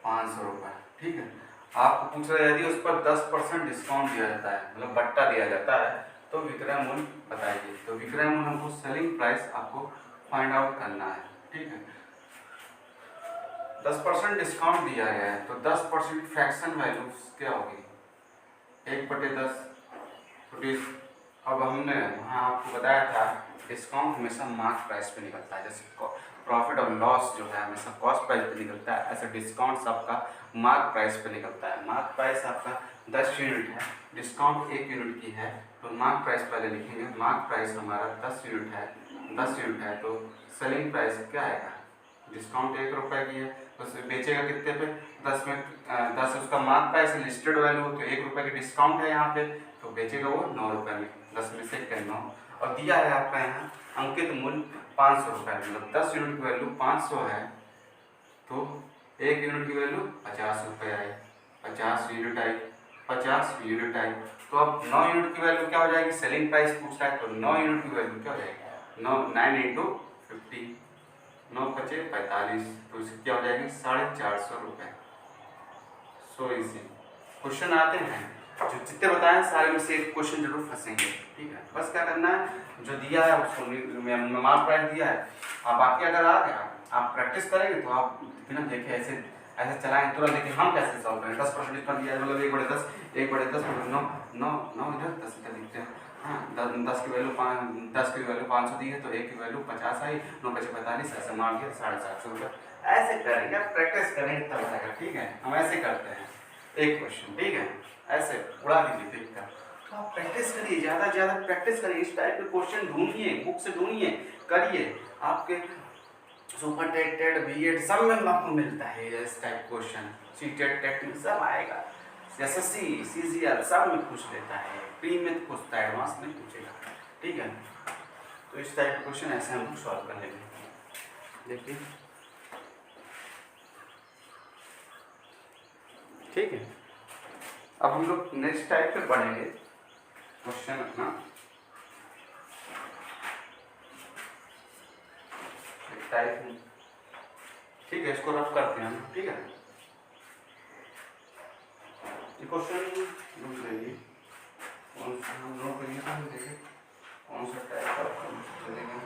500 रुपये, ठीक है। आपको पूछ रहा है यदि उस पर 10% डिस्काउंट दिया जाता है, मतलब बट्टा दिया जाता है, तो विक्रय मूल्य बताइए। तो विक्रय मूल्य हमको सेलिंग प्राइस आपको फाइंड आउट करना है, ठीक है। 10% डिस्काउंट दिया गया है, तो 10% फ्रैक्शन वैल्यू क्या होगी, 1/10। अब हमने वहाँ आपको बताया था डिस्काउंट हमेशा मार्क प्राइस पे निकलता है, जैसे प्रॉफिट और लॉस जो है हमेशा कॉस्ट प्राइस पे निकलता है, ऐसा डिस्काउंट आपका मार्क प्राइस पे निकलता है। मार्क प्राइस आपका 10 यूनिट है, डिस्काउंट 1 यूनिट की है, तो मार्क प्राइस पहले लिखेंगे, मार्क प्राइस हमारा 10 यूनिट है, 10 यूनिट है, तो सेलिंग प्राइस क्या आएगा, डिस्काउंट 1 रुपये की है, तो बेचेगा कितने पे, 10 में 10 उसका मार्क प्राइस लिस्टेड वैल्यू, तो 1 रुपये की डिस्काउंट है यहाँ पे, तो बेचेगा वो 9 रुपये में, 10 में से 9, और दिया है आपका यहाँ अंकित मूल्य 500 रुपये, मतलब 10 यूनिट की वैल्यू 500 है, तो 1 यूनिट की वैल्यू 50 रुपये आई, 50 यूनिट आई, 50 यूनिट आई, तो अब 9 यूनिट की वैल्यू क्या हो जाएगी, सेलिंग प्राइस पूछ रहा है, तो 9 यूनिट की वैल्यू क्या हो जाएगी, 9 × 50, 9 × 5 = 45, तो इसकी क्या हो जाएगी 450 रुपये। सो इजी क्वेश्चन आते हैं, जो जितने बताए सारे में से एक क्वेश्चन जरूर फंसेंगे, ठीक है। बस क्या करना है, जो दिया है उसको मार्क प्राइस दिया है, आप बाकी अगर आ गया आप प्रैक्टिस करेंगे तो आप बिना देखे ऐसे ऐसे चलाएंगे तुरंत। देखिए हम कैसे सॉल्व करें, 10% डिफरेंस दिया है, मतलब 1/10 1/10 9 9 9 इधर 10 इधर लिखते हैं। हाँ, 10 की वैल्यू 500 दी है तो 1 की वैल्यू 50 आई, 9 5 45, ऐसे मार दिया 750 रुपये। ऐसे करेंगे, प्रैक्टिस करेंगे तब आएगा, ठीक है। हम ऐसे करते हैं एक क्वेश्चन, ठीक है, ऐसे उड़ा दीजिए देखकर। तो आप प्रैक्टिस करिए, ज़्यादा से ज़्यादा प्रैक्टिस करिए, इस टाइप के क्वेश्चन ढूंढिए, बुक से ढूंढिए, करिए। आपके सुपर टेट टेट बीएड सब में आपको मिलता है इस type question, C TET TET में सब आएगा, एसएससी सीजीएल सब में पूछ लेता है, प्री में पूछता है, एडवांस में पूछेगा, ठीक है। तो इस टाइप के क्वेश्चन ऐसे हम सॉल्व कर लेंगे। देखिए ठीक है, अब हम लोग नेक्स्ट टाइप पे पढ़ेंगे क्वेश्चन अपना। टाइप ठीक है, इसको रफ करते हैं हम, ठीक है। ये क्वेश्चन नोट करिए, कौन सा हम नोट करिए तो हम देखें कौन सा टाइप का चलेगा।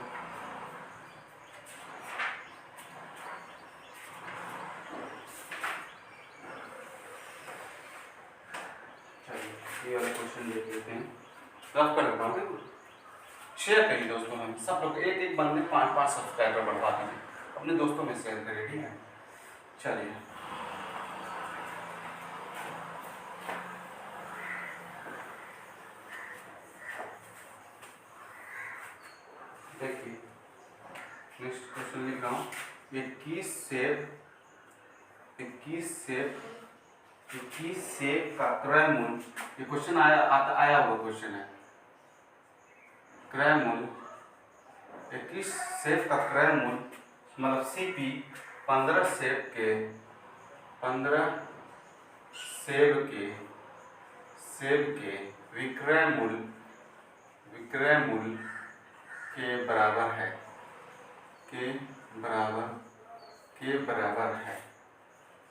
ये वाला क्वेश्चन देख लेते हैं, रफ कर लेता हूँ। शेयर करिए दोस्तों में, सब लोग एक एक बंदे 5-5 सब्सक्राइबर बढ़वा दीजिए, अपने दोस्तों में शेयर करिए, ठीक है। चलिए देखिए नेक्स्ट क्वेश्चन लिख रहा हूँ। 21 सेब का क्रय मूल्य, ये क्वेश्चन आया हुआ क्वेश्चन है। क्रय मूल्य 21 सेब का क्रय मूल्य मतलब सीपी 15 सेब के विक्रय मूल्य के बराबर है।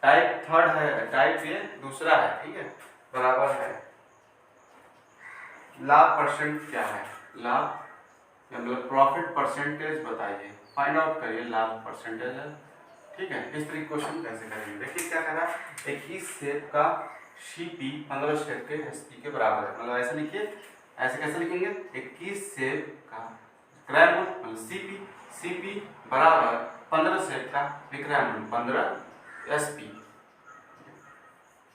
टाइप थर्ड है, टाइप ये दूसरा है, ठीक है, बराबर है। लाभ परसेंट क्या है, लाभ मतलब प्रॉफिट परसेंटेज बताइए, फाइंड आउट करिए लाभ परसेंटेज है, ठीक है। इस तरीके क्वेश्चन कैसे करेंगे, देखिए क्या कह रहा है, 21 सेब का सीपी 15 सेब के एसपी के बराबर है, मतलब ऐसे लिखिए, ऐसे कैसे लिखेंगे, 21 सेब का क्रय मूल्य मतलब सीपी बराबर 15 सेब का विक्रय मूल्य 15 एसपी,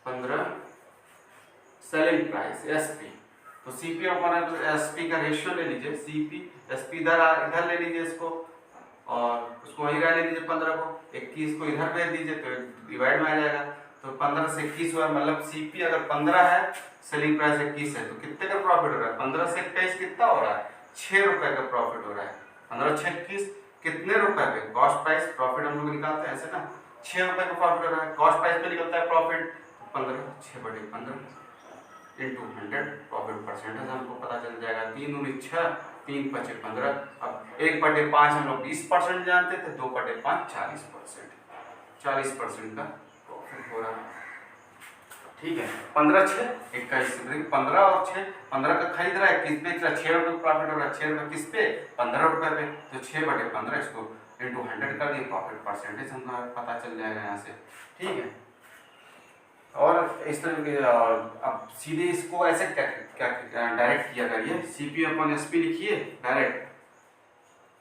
15 सेलिंग प्राइस एसपी। तो सीपी और एसपी का रेशियो ले लीजिए, सीपी एसपी इधर ले लीजिए इसको, और उसको वहीं रहने दीजिए 15 को, 21 को इधर भेज दीजिए तो डिवाइड में आ जाएगा। तो 15 से 21 हुआ, मतलब सीपी अगर 15 है, सेलिंग प्राइस 21 है, तो कितने का प्रॉफिट हो रहा है, 15 से 21 कितना हो रहा है, 6 रुपए का प्रॉफिट हो रहा है। 15 6 21 कितने रुपए पे, कॉस्ट प्राइस प्रॉफिट हम लोग निकालते हैं ऐसे ना, 6 रुपए का प्रॉफिट हो रहा है, कॉस्ट प्राइस पे निकलता है प्रॉफिट 15, 6/15 इंटू 100 प्रॉफिट परसेंटेज हमको पता चल जाएगा, 3 दूनी 6, 3 5 15। अब 1/5 हम लोग 20% जानते थे, 2/5 40%, 40% का प्रॉफिट हो रहा है, ठीक है। 15 6 21, 15 और 6, 15 का खरीद रहा है, किस बेच रहा है, 6 रुपये प्रॉफिट हो रहा है, 6 रुपये किस पे, 15 रुपये पे, तो 6/15 इसको इंटू 100 कर दिए, प्रॉफिट परसेंटेज हमको पता चल जाएगा यहाँ से, ठीक है। और इस तरह के, अब सीधे इसको ऐसे क्या डायरेक्ट किया करिए, सीपी अपॉन एसपी लिखिए डायरेक्ट,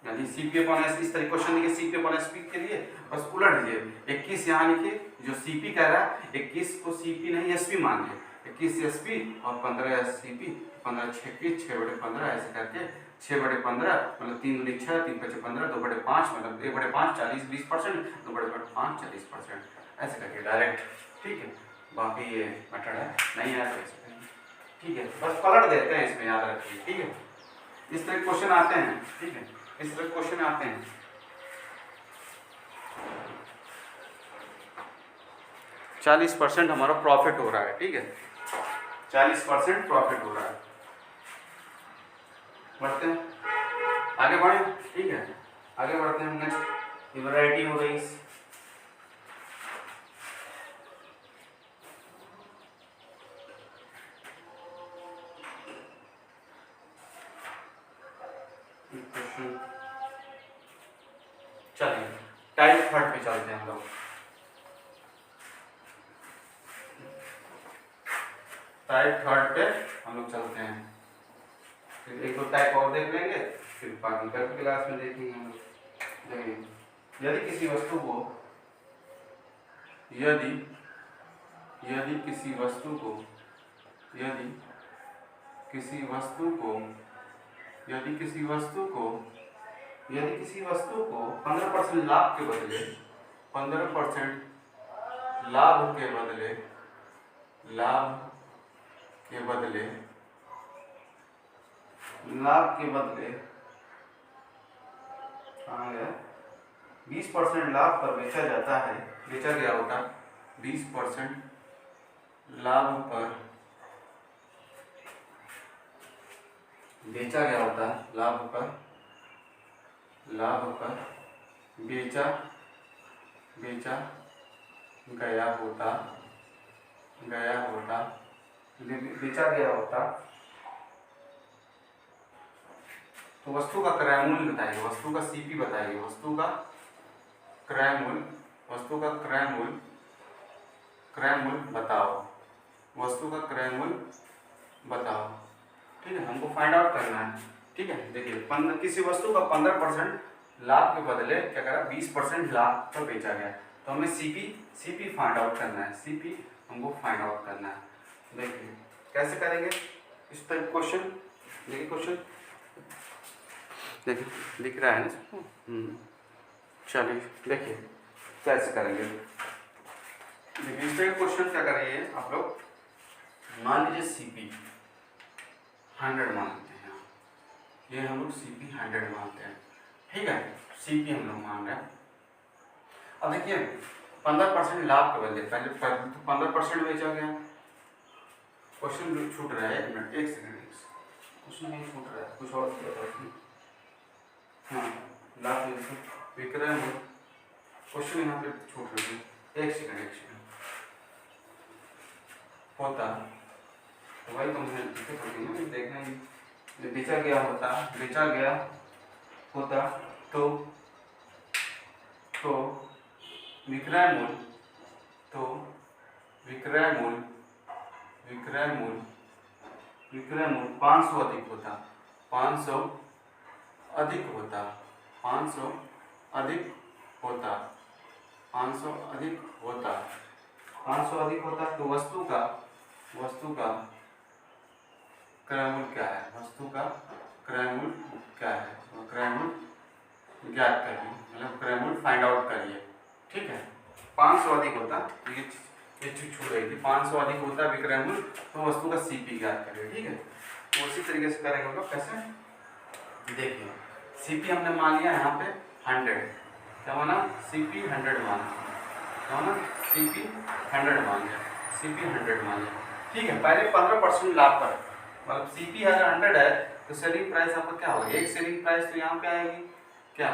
यानी सीपी अपॉन एस, इस तरह क्वेश्चन लिखिए सीपी अपॉन एसपी के लिए, बस उलट दीजिए, 21 यहाँ लिखिए, जो सीपी कह रहा है 21 को सीपी नहीं एसपी मान लिया, 21 एसपी और 15 सीपी, 15 6 21, 6/15 ऐसे करके 6/15 मतलब 3 दूनी 6, 3 5 15, 2/5 मतलब 1/5 40 20%, 2/5 40%, ऐसे करके डायरेक्ट, ठीक है। बाकी ये मेथड है, नहीं है तो ठीक है, बस पलट देते हैं इसमें, याद रखिए, ठीक है। इस तरह क्वेश्चन आते हैं, ठीक है, इस तरह क्वेश्चन आते हैं। 40% हमारा प्रॉफिट हो रहा है, ठीक है, 40% प्रॉफिट हो रहा है। बढ़ते हैं, आगे बढ़े, ठीक है, आगे बढ़ते हैं। नेक्स्ट वैरायटी हो गई, क्वेश्चन। चलिए टाइप थर्ड पे चलते हैं हम लोग। टाइप थर्ड पे हम लोग चलते हैं, फिर एक दो टाइप और देख लेंगे, फिर बाकी कल क्लास में देखेंगे हम लोग। देखिए यदि किसी वस्तु को यदि यदि किसी वस्तु को यदि किसी वस्तु को यदि किसी वस्तु को यदि किसी वस्तु को 15% लाभ के बदले 15% लाभ के बदले लाभ के बदले लाभ के बदले 20% लाभ पर बेचा जाता है, बेचा गया होता 20% लाभ पर बेचा गया होता, लाभ पर बेचा बेचा गया होता बेचा गया होता तो वस्तु का क्रय मूल्य बताइए, वस्तु का सीपी बताइए, वस्तु का क्रय मूल्य बताओ, वस्तु का क्रय मूल्य बताओ। ठीक है, हमको फाइंड आउट करना है। ठीक है, देखिए किसी वस्तु का 15% लाभ के बदले क्या करा, 20% लाभ पर बेचा गया, तो हमें सीपी फाइंड आउट करना है, सीपी हमको फाइंड आउट करना है। देखिए कैसे करेंगे इस टाइप क्वेश्चन। देखिए क्वेश्चन देखिए लिख रहा है ना, चलिए देखिए कैसे करेंगे। देखिए इस टाइप क्वेश्चन क्या करेंगे आप लोग, मान लीजिए सीपी 100 मानते हैं, ये हम लोग सीपी 100 मानते हैं। ठीक है, सीपी हम लोग मान रहे हैं। अब देखिए 15% लाभ के बदले पहले 15% बेचा गया। क्वेश्चन छूट रहा है, एक मिनट, एक सेकंड, क्वेश्चन नहीं छूट रहा है, कुछ और किया था उसने। हाँ, लाभ विक्रय मूल्य, क्वेश्चन यहाँ पे छूट रही है, एक सेकंड होता, तो भाई तुमने देखना ही, बेचा गया होता तो विक्रय मूल्य 500 अधिक होता, 500 अधिक होता 500 अधिक होता 500 अधिक होता 500 अधिक होता, तो वस्तु का क्रय मूल्य क्या है, वस्तु का क्रय मूल्य क्या है, क्रय मूल्य ज्ञात करिए, मतलब क्रय मूल्य फाइंड आउट करिए। ठीक है, 500 अधिक होता, ये चीज छूट रही थी, 500 अधिक होता विक्रय मूल्य, तो वस्तु का सीपी ज्ञात करिए। ठीक है, तो उसी तरीके से करेंगे हम लोग। कैसे, देखिए सीपी हमने मान लिया यहाँ पे 100, क्या माना, सीपी 100 माना, क्या माना, सीपी 100 मान लिया, सीपी 100 मान लिया। ठीक है, पहले 15% लाभ पर, मतलब सीपी अगर 100 है तो सेलिंग प्राइस आपका क्या होगा, एक सेलिंग प्राइस तो यहाँ पे आएगी क्या,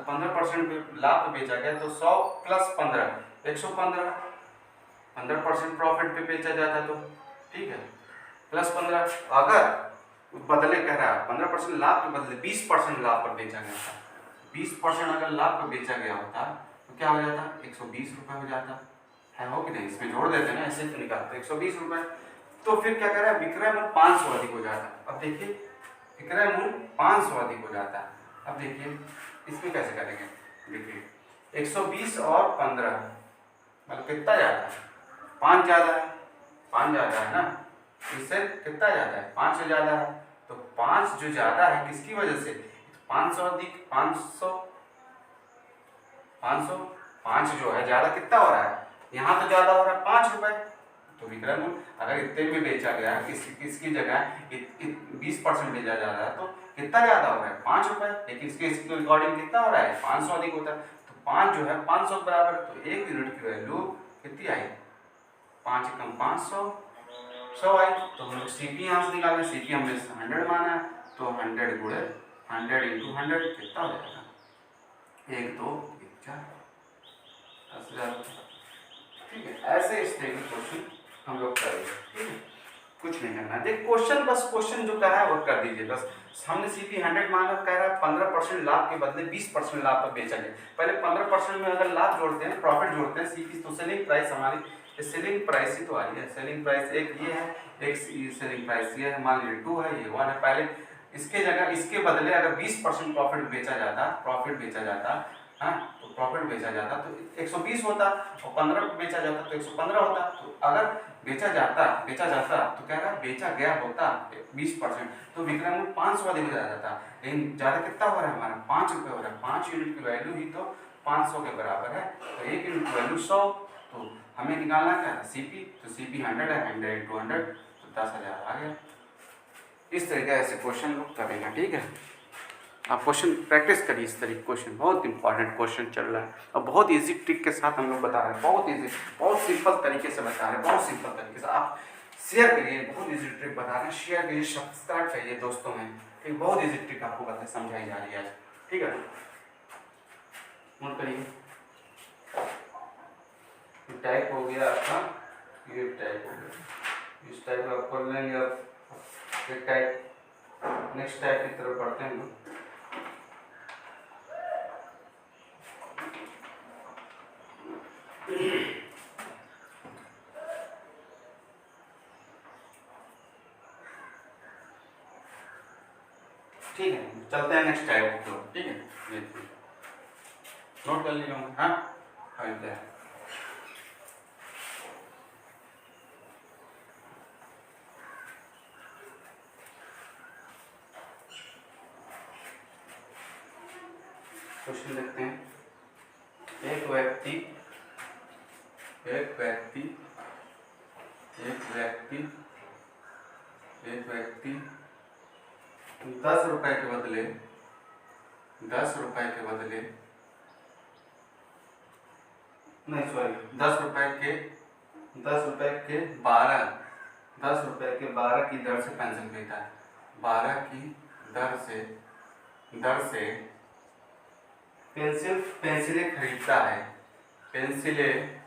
15% लाभ पे बेचा गया तो 100 प्लस 15 115, 15% प्रॉफिट पे बेचा जाता तो। ठीक है, प्लस 15, अगर बदले कह रहा है 15% लाभ के बदले 20% लाभ पर बेचा गया था, 20% अगर लाभ पर बेचा गया होता तो क्या हो जाता, 120 रुपये हो जाता है, हो कि नहीं, इसमें जोड़ देते ना, ऐसे तो निकालते 120 रुपये। तो फिर क्या कह रहा है, विक्रय मूल्य 500 अधिक हो जाता। अब देखिए विक्रय मूल्य 500 अधिक हो जाता है। अब देखिए इसमें कैसे करेंगे, देखिए 120 और 15 मतलब कितना ज़्यादा है, 5 ज़्यादा है, 5 ज़्यादा है ना, इससे कितना ज़्यादा है, 5 से ज़्यादा है, तो 5 जो ज़्यादा है किसकी वजह से, 500 अधिक 500 5 जो है ज़्यादा कितना हो रहा है, यहाँ तो ज़्यादा हो रहा है 5 रुपये, तो विक्रय मूल्य अगर इतने में बेचा गया है, इसकी जगह 20% बेचा जा रहा है तो कितना ज़्यादा हो रहा है, 5 रुपये, लेकिन इसके अकॉर्डिंग कितना हो रहा है, 500 अधिक होता है, तो 5 जो है 500 बराबर, तो 1 यूनिट की वैल्यू कितनी आई, 5 कम 500 100 आई। तो हम लोग सीपी यहाँ से निकालें, सीपी हमने 100 माना है, तो 100 गुणे 100 इंटू 100 कितना हो जाएगा, 1 2 4 10,000। ठीक है, ऐसे इस तरह के क्वेश्चन हम लोग करेंगे। ठीक है, कुछ नहीं करना है, देख क्वेश्चन, बस क्वेश्चन जो कहा है वो कर दीजिए बस। हमने CP 100 माना, कह रहा है 15% लाभ के बदले 20% लाभ पर बेचा जाए। पहले 15% में अगर लाभ जोड़ते हैं, प्रॉफिट जोड़ते हैं CP, तो सेलिंग प्राइस हमारी, सेलिंग प्राइस ही तो आ रही है। सेलिंग प्राइस एक ये है, एक सेलिंग प्राइस ये है, मान लीजिए 2 है, ये 1 है। पहले इसके जगह, इसके बदले अगर 20% प्रॉफिट बेचा जाता, हाँ, तो प्रॉफिट बेचा जाता तो 120 होता, और 15 बेचा जाता तो 115 होता। तो अगर बेचा जाता तो क्या रहा, बेचा गया होता 20%, तो विक्रय मूल्य 500 अधिक हो जाता। लेकिन ज़्यादा कितना हो रहा है हमारा, 5 रुपये हो रहा है। 5 यूनिट की वैल्यू ही तो 500 के बराबर है, तो 1 यूनिट की वैल्यू 100। तो हमें निकालना क्या है, CP, तो CP 100 है, 100 × 100 तो 10,000 आ गया। इस तरीके से क्वेश्चन लोग करेंगे, ठीक है। आप क्वेश्चन प्रैक्टिस करिए, इस तरीके क्वेश्चन, बहुत इंपॉर्टेंट क्वेश्चन चल रहा है, और बहुत इजी ट्रिक के साथ हम लोग बता रहे हैं, बहुत इजी, बहुत सिंपल तरीके से बता रहे हैं, बहुत सिंपल तरीके से। आप शेयर करिए, बहुत इजी ट्रिक बता रहे हैं, शेयर करिए, सब्सक्राइब करिए दोस्तों में, ठीक, बहुत इजी ट्रिक आपको बताए, समझाई जा रही है आज, ठीक है। नोट करिए, टाइप हो गया आपका, ये टाइप हो गया, इस टाइप आप कर लेंगे। अब एक टाइप, नेक्स्ट टाइप की तरफ बढ़ते हैं हम। ठीक है, चलते हैं नेक्स्ट टाइप की, ठीक है, ये नोट कर लीजिए। हाँ, फायदा है। क्वेश्चन देखते हैं। एक व्यक्ति 10 रुपए के बदले 10 रुपए के बदले नहीं, सॉरी, 10 रुपए के 12 की दर से पेंसिल खरीदता है। 12 की दर से पेंसिलें खरीदता है। पेंसिलें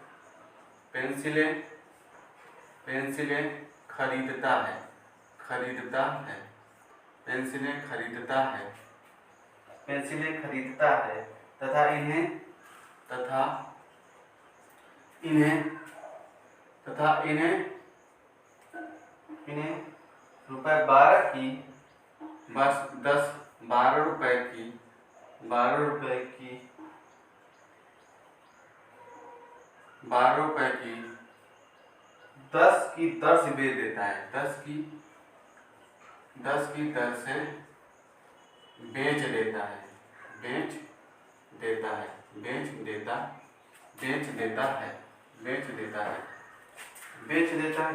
खरीदता है। पेंसिलें खरीदता है तथा इन्हें रुपए 12 की, बस 12 रुपए की 10 की दर से बेच देता है। 10 की दर से बेच देता है।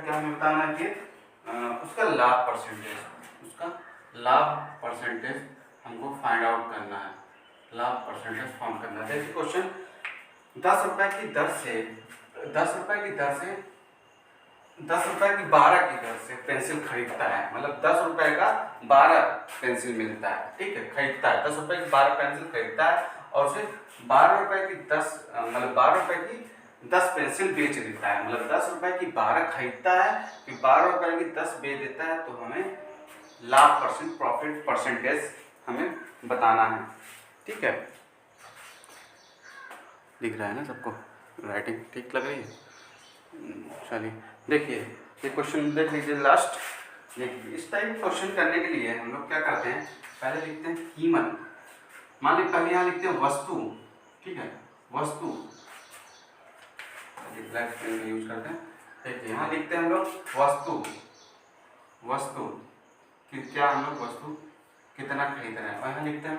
क्या हमें बताना है कि उसका लाभ परसेंटेज हमको फाइंड आउट करना है। लाभ परसेंटेज फाइंड करना है। देखिए क्वेश्चन, 10 रुपए की 12 की दर से पेंसिल खरीदता है, मतलब 10 रुपए का 12 पेंसिल मिलता है, ठीक है, खरीदता है। 10 रुपए की 12 पेंसिल खरीदता है और उसे 12 रुपए की 10 पेंसिल बेच देता है। मतलब 10 रुपए की 12 खरीदता है, फिर 12 रुपए की 10 बेच देता है। तो हमें लाभ प्रॉफिट परसेंटेज हमें बताना है, ठीक है। दिख रहा है ना सबको, राइटिंग ठीक लग रही है। चलिए देखिए, ये क्वेश्चन देख लीजिए लास्ट। देखिए, इस टाइप क्वेश्चन करने के लिए हम लोग क्या करते हैं, पहले लिखते हैं कीमत। मान लीजिए पहले यहाँ लिखते हैं वस्तु, ठीक है, वस्तु, ब्लैक पेन का यूज करते हैं। देखिए यहाँ लिखते हैं हम लोग वस्तु कि क्या हम लोग वस्तु कितना खरीद रहे हैं, और यहाँ लिखते हैं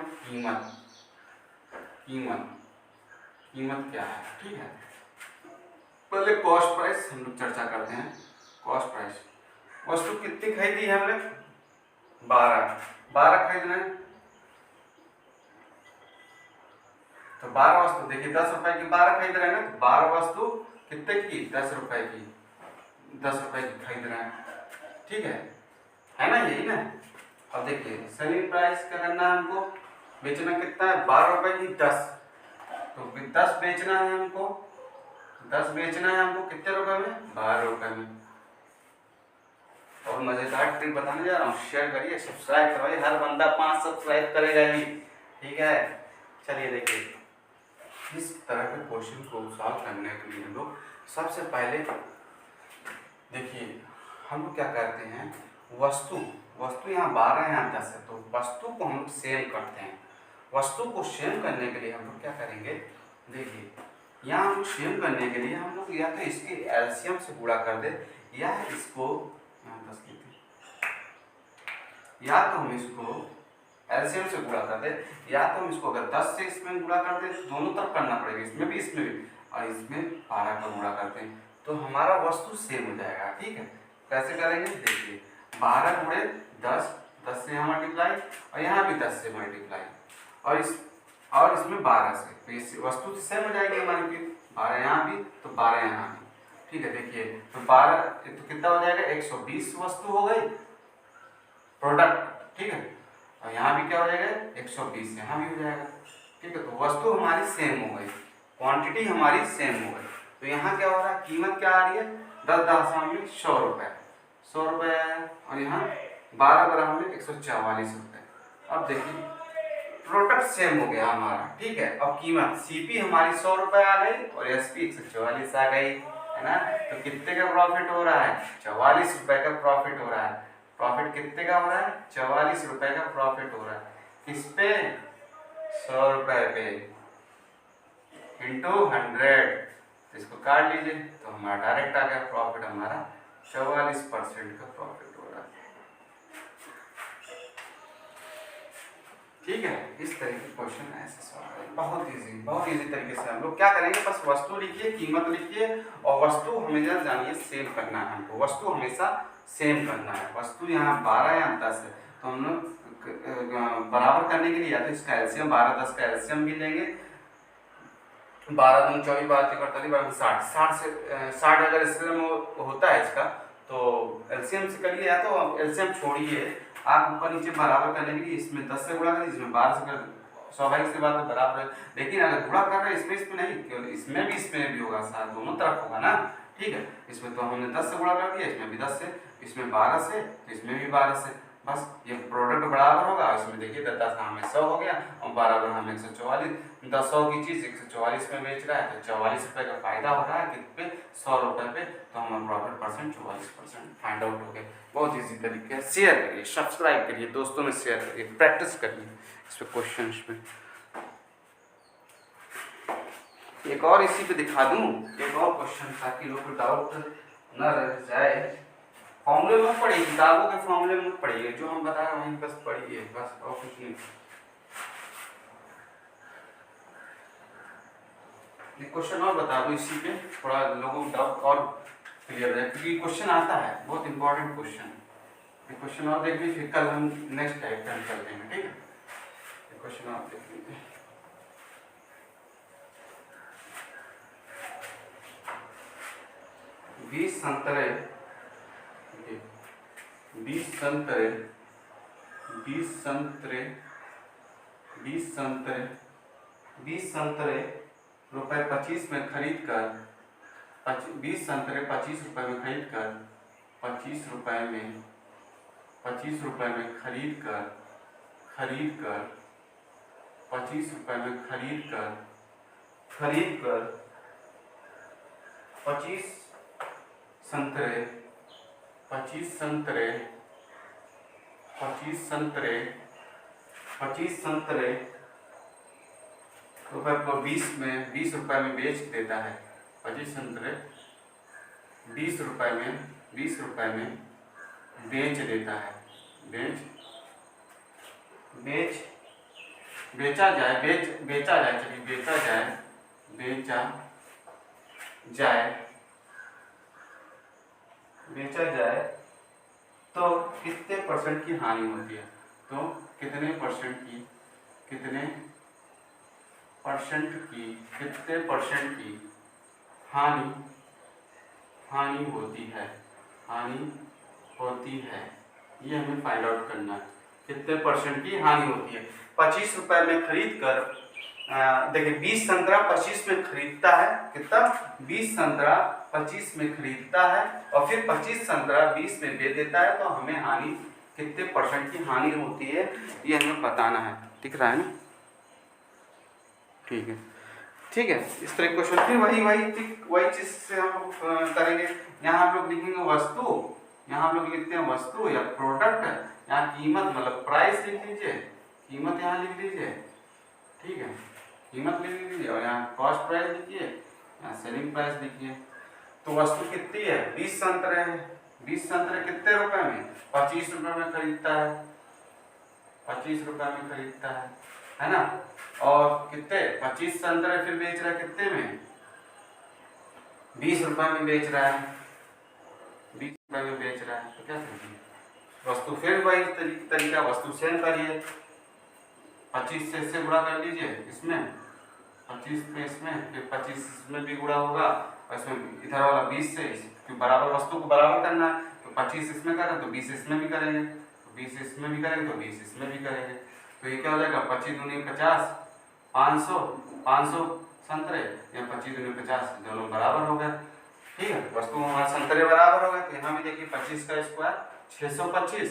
कीमत क्या है, ठीक है। पहले कॉस्ट प्राइस हम लोग चर्चा करते हैं। कॉस्ट प्राइस, वस्तु कितनी खरीदी है हमने, 12 खरीद रहे हैं, तो 12 वस्तु, देखिए 10 रुपए की 12 खरीद रहे हैं ना, तो 12 वस्तु कितने की, 10 रुपए की खरीद रहे हैं, ठीक है ना, यही ना। अब देखिए सेलिंग प्राइस क्या करना है हमको, बेचना कितना है, 12 रुपए की 10, तो 10 बेचना है हमको, कितने रुपए में, 12 रुपए में। और मज़ेदार ट्रिक बताने जा रहा हूँ। शेयर करिए, सब्सक्राइब करवाइए, हर बंदा 5 सब्सक्राइब करेगा ही, ठीक है। चलिए देखिए, इस तरह के क्वेश्चन को सॉल्व करने के लिए हम लोग सबसे पहले देखिए हम लोग क्या करते हैं, वस्तु यहाँ 12 है, यहाँ 10 है, तो वस्तु को हम लोग सेम करते हैं। वस्तु को सेम करने के लिए हम लोग क्या करेंगे, देखिए यहाँ हम सेम करने के लिए हम लोग या तो इसके एलसीएम से गुणा कर दे, या इसको या तो हम इसको एलसीएम से गुणा कर दे, या तो हम इसको अगर 10 से इसमें गुणा कर दे, दोनों तरफ करना पड़ेगा, इसमें भी और इसमें 12 का गुणा करते हैं, तो हमारा वस्तु सेम हो जाएगा, ठीक है। कैसे करेंगे, देखिए 12 गुणे 10, 10 से यहाँ मल्टीप्लाई, और यहाँ भी 10 से मल्टीप्लाई, और इसमें 12 से, तो इस वस्तु तो सेम हो जाएगी हमारी, फिर 12 यहाँ भी तो 12 यहाँ भी, ठीक है। देखिए तो 12 तो कितना हो जाएगा, 120 वस्तु हो गई प्रोडक्ट, ठीक है। और यहाँ भी क्या हो जाएगा, 120, यहाँ भी हो जाएगा, ठीक है। तो वस्तु हमारी सेम हो गई, क्वांटिटी हमारी सेम हो गई। तो यहाँ क्या हो रहा है, कीमत क्या आ रही है, 10 में 100 रुपये, 100 रुपये है, और यहाँ 12 ग्राम में 144 रुपये। अब देखिए प्रोडक्ट सेम हो गया हमारा, ठीक है। अब कीमत सीपी हमारी 100 रुपये आ गई और एसपी 144 आ गई, है ना। तो कितने का प्रॉफिट हो रहा है, 44 रुपये का प्रॉफिट हो रहा है। प्रॉफिट कितने का हो रहा है, 44 रुपये का प्रॉफिट हो रहा है। किस पे, 100 रुपये पे, इंटू 100, तो इसको काट लीजिए, तो हमारा डायरेक्ट आ गया प्रॉफिट, हमारा 44% का प्रॉफिट हो रहा है, ठीक है। इस तरह के क्वेश्चन ऐसे सॉल्व है, बहुत इजी तरीके से हम लोग क्या करेंगे, बस वस्तु लिखिए, कीमत लिखिए, और वस्तु हमेशा जानिए सेम करना है हमको, वस्तु हमेशा सेम करना है। वस्तु यहाँ 12 या 10 है, तो हम लोग बराबर करने के लिए या तो इसका एलसीएम 12 10 का एलसीएम भी लेंगे, 12 दूनी 24, 12 3 48, 12 60 से 60 अगर एलसीएम होता है इसका, तो एलसीएम से करिए, या तो एलसीएम छोड़िए, आप ऊपर नीचे बराबर करने के लिए इसमें 10 से गुणा करिए, इसमें 12 से कर, स्वाभाविक सी बात है बराबर है। लेकिन अगर गुणा कर रहे हैं इसमें नहीं, केवल इसमें भी होगा, साथ दोनों तरफ होगा ना, ठीक है। इसमें तो हमने 10 से गुणा कर दिया, इसमें भी 10 से, इसमें 12 से, तो इसमें भी 12 से, बस ये प्रोडक्ट बराबर होगा। इसमें देखिए 10 हमें 100 हो गया, और 12 हमें 144, 100 की चीज़ 144 में बेच रहा है, तो 44 रुपये का फायदा हो रहा है कितने, 100 रुपये पे, तो हमारा प्रॉफिट परसेंट 44% फाइंड आउट हो गया। बहुत ईजी तरीके है, शेयर करिए, सब्सक्राइब करिए, दोस्तों में शेयर करिए, प्रैक्टिस करिए इस पे क्वेश्चन में। एक और इसी पे दिखा दूं, एक और क्वेश्चन ताकि लोगों को डाउट न रह जाए। फॉर्मूले मत पढ़िए, किताबों के फॉर्मूले मत पढ़िए, जो हम बता रहे हैं वहीं बस पढ़िए, बस और कुछ नहीं। एक क्वेश्चन और बता दो इसी पे, थोड़ा लोगों को डाउट और क्लियर है, क्योंकि क्वेश्चन आता है, बहुत इंपॉर्टेंट क्वेश्चन। एक क्वेश्चन और देख लीजिए, फिर कल हम नेक्स्ट टाइप का चलते हैं, ठीक है। एक क्वेश्चन और देख लीजिए, 20 संतरे रुपए 25 में खरीद कर 20 संतरे 25 रुपए में खरीद कर 25 रुपए में खरीद कर 25 रुपए में खरीद कर 25 संतरे रुपए को 20 रुपए में बेच देता है। 25 संतरे 20 रुपए में बेच देता है। बेचा जाए तो कितने परसेंट की हानि होती है, तो कितने परसेंट की हानि होती है, ये हमें फाइंड आउट करना है, कितने परसेंट की हानि होती है। 25 रुपए में खरीद कर देखिए 20 संतरा 25 में खरीदता है, कितना 20 संतरा 25 में खरीदता है और फिर 25 संतरा 20 में बेच देता है, तो हमें हानि कितने परसेंट की हानि होती है ये हमें बताना है। दिख रहा है ना, ठीक है ठीक है। इस तरह क्वेश्चन फिर वही चीज से हम लोग करेंगे। यहाँ हम लोग लिखेंगे वस्तु, यहाँ हम लोग लिखते हैं वस्तु या प्रोडक्ट, यहाँ कीमत मतलब प्राइस लिख लीजिए, कीमत यहाँ लिख लीजिए, ठीक है, कीमत लिख लीजिए और यहाँ कॉस्ट प्राइस लिखिए, यहाँ सेलिंग प्राइस लिखिए। तो वस्तु कितनी है, 20 संतरे हैं, 20 संतरे कितने रुपए में, 25 रुपए में खरीदता है, 25 रुपए में खरीदता है ना। और कितने 25 संतरे फिर बेच रहा है कितने में, 20 रुपए में बेच रहा है, 20 रुपए में बेच रहा है। तो क्या करेंगे, वस्तु फिर वही तरीका, वस्तु सेल करिए, 25 से इससे गुणा कर लीजिए, इसमें 25 पे इसमें, फिर 25 इसमें भी गुणा होगा और इसमें इधर वाला 20 से, क्योंकि बराबर वस्तु को बराबर करना है, तो 25 इसमें करें तो 20 इसमें भी करेंगे, तो 20 इसमें भी करेंगे तो 20 इसमें भी करेंगे। तो ये क्या हो जाएगा, 25 दूनी 50, 500 संतरे या 25 दूनी 50, दोनों बराबर हो गए, ठीक है। वस्तु हमारे संतरे बराबर हो गए, तो यहाँ भी देखिए 25 का स्क्वायर 625,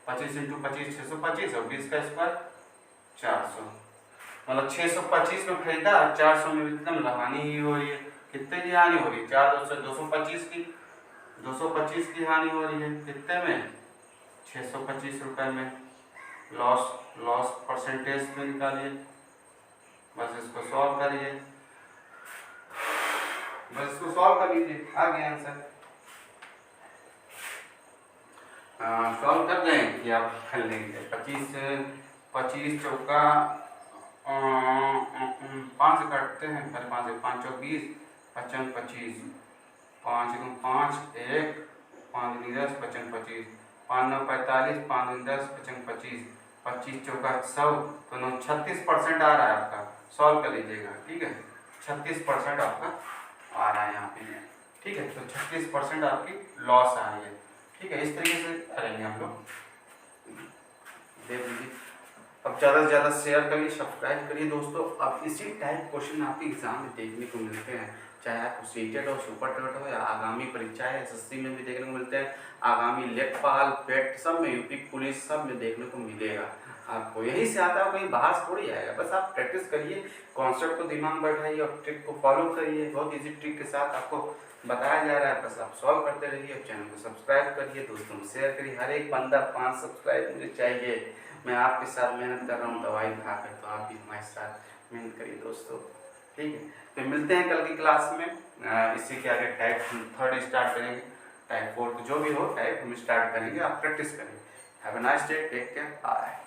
25 × 25 625 और 20 का स्क्वायर 400, मतलब 625 में खरीदा, 400 में एकदम हानि ही हो रही है। कितने की हानि हो रही है, 225 की हानि हो रही है, कितने में, 625 रुपए में। लॉस परसेंटेज में निकालिए, बस इसको सॉल्व करिए, बस इसको सॉल्व कर लीजिए, आ गया आंसर। सॉल्व कर दें कि आप कर लेंगे, 25 चौका 5 काटते हैं, पहले 5 चौक 20, 55 25, 5 × 5 1, 5 × 10 55 25, 5 9 45, 5 × 10 55 25, 25 चौका 100, तो 36% आ रहा है आपका, सॉल्व कर लीजिएगा, ठीक है। 36% आपका आ रहा है यहाँ पे, ठीक है। तो 36% आपकी लॉस आ रही है, ठीक है। इस तरीके से करेंगे हम लोग, देख लीजिए। अब ज़्यादा से ज़्यादा शेयर करिए, सब्सक्राइब करिए दोस्तों। अब इसी टाइप क्वेश्चन आपके एग्जाम में देखने को मिलते हैं, चाहे आपको सीटेट हो, सुपर टेट हो या आगामी परीक्षाएं एसएससी में भी देखने को मिलते हैं, आगामी लेखपाल पेट सब में, यूपी पुलिस सब में देखने को मिलेगा। आपको यही से आता है, कहीं बाहर से थोड़ी आएगा, बस आप प्रैक्टिस करिए, कॉन्सेप्ट को दिमाग में बैठाइए और ट्रिक को फॉलो करिए। बहुत ईजी ट्रिक के साथ आपको बताया जा रहा है, बस आप सॉल्व करते रहिए। चैनल को सब्सक्राइब करिए, दोस्तों में शेयर करिए। हर एक बंदा 5 सब्सक्राइब मुझे चाहिए, मैं आपके साथ मेहनत कर रहा हूँ दवाई खा कर, तो आप भी हमारे साथ मेहनत करिए दोस्तों, ठीक है। तो मिलते हैं कल की क्लास में, इसी के आगे टाइप 3 स्टार्ट करेंगे, टाइप 4 जो भी हो टाइप हम स्टार्ट करेंगे, आप प्रैक्टिस करेंगे। Have a nice day, take care, bye.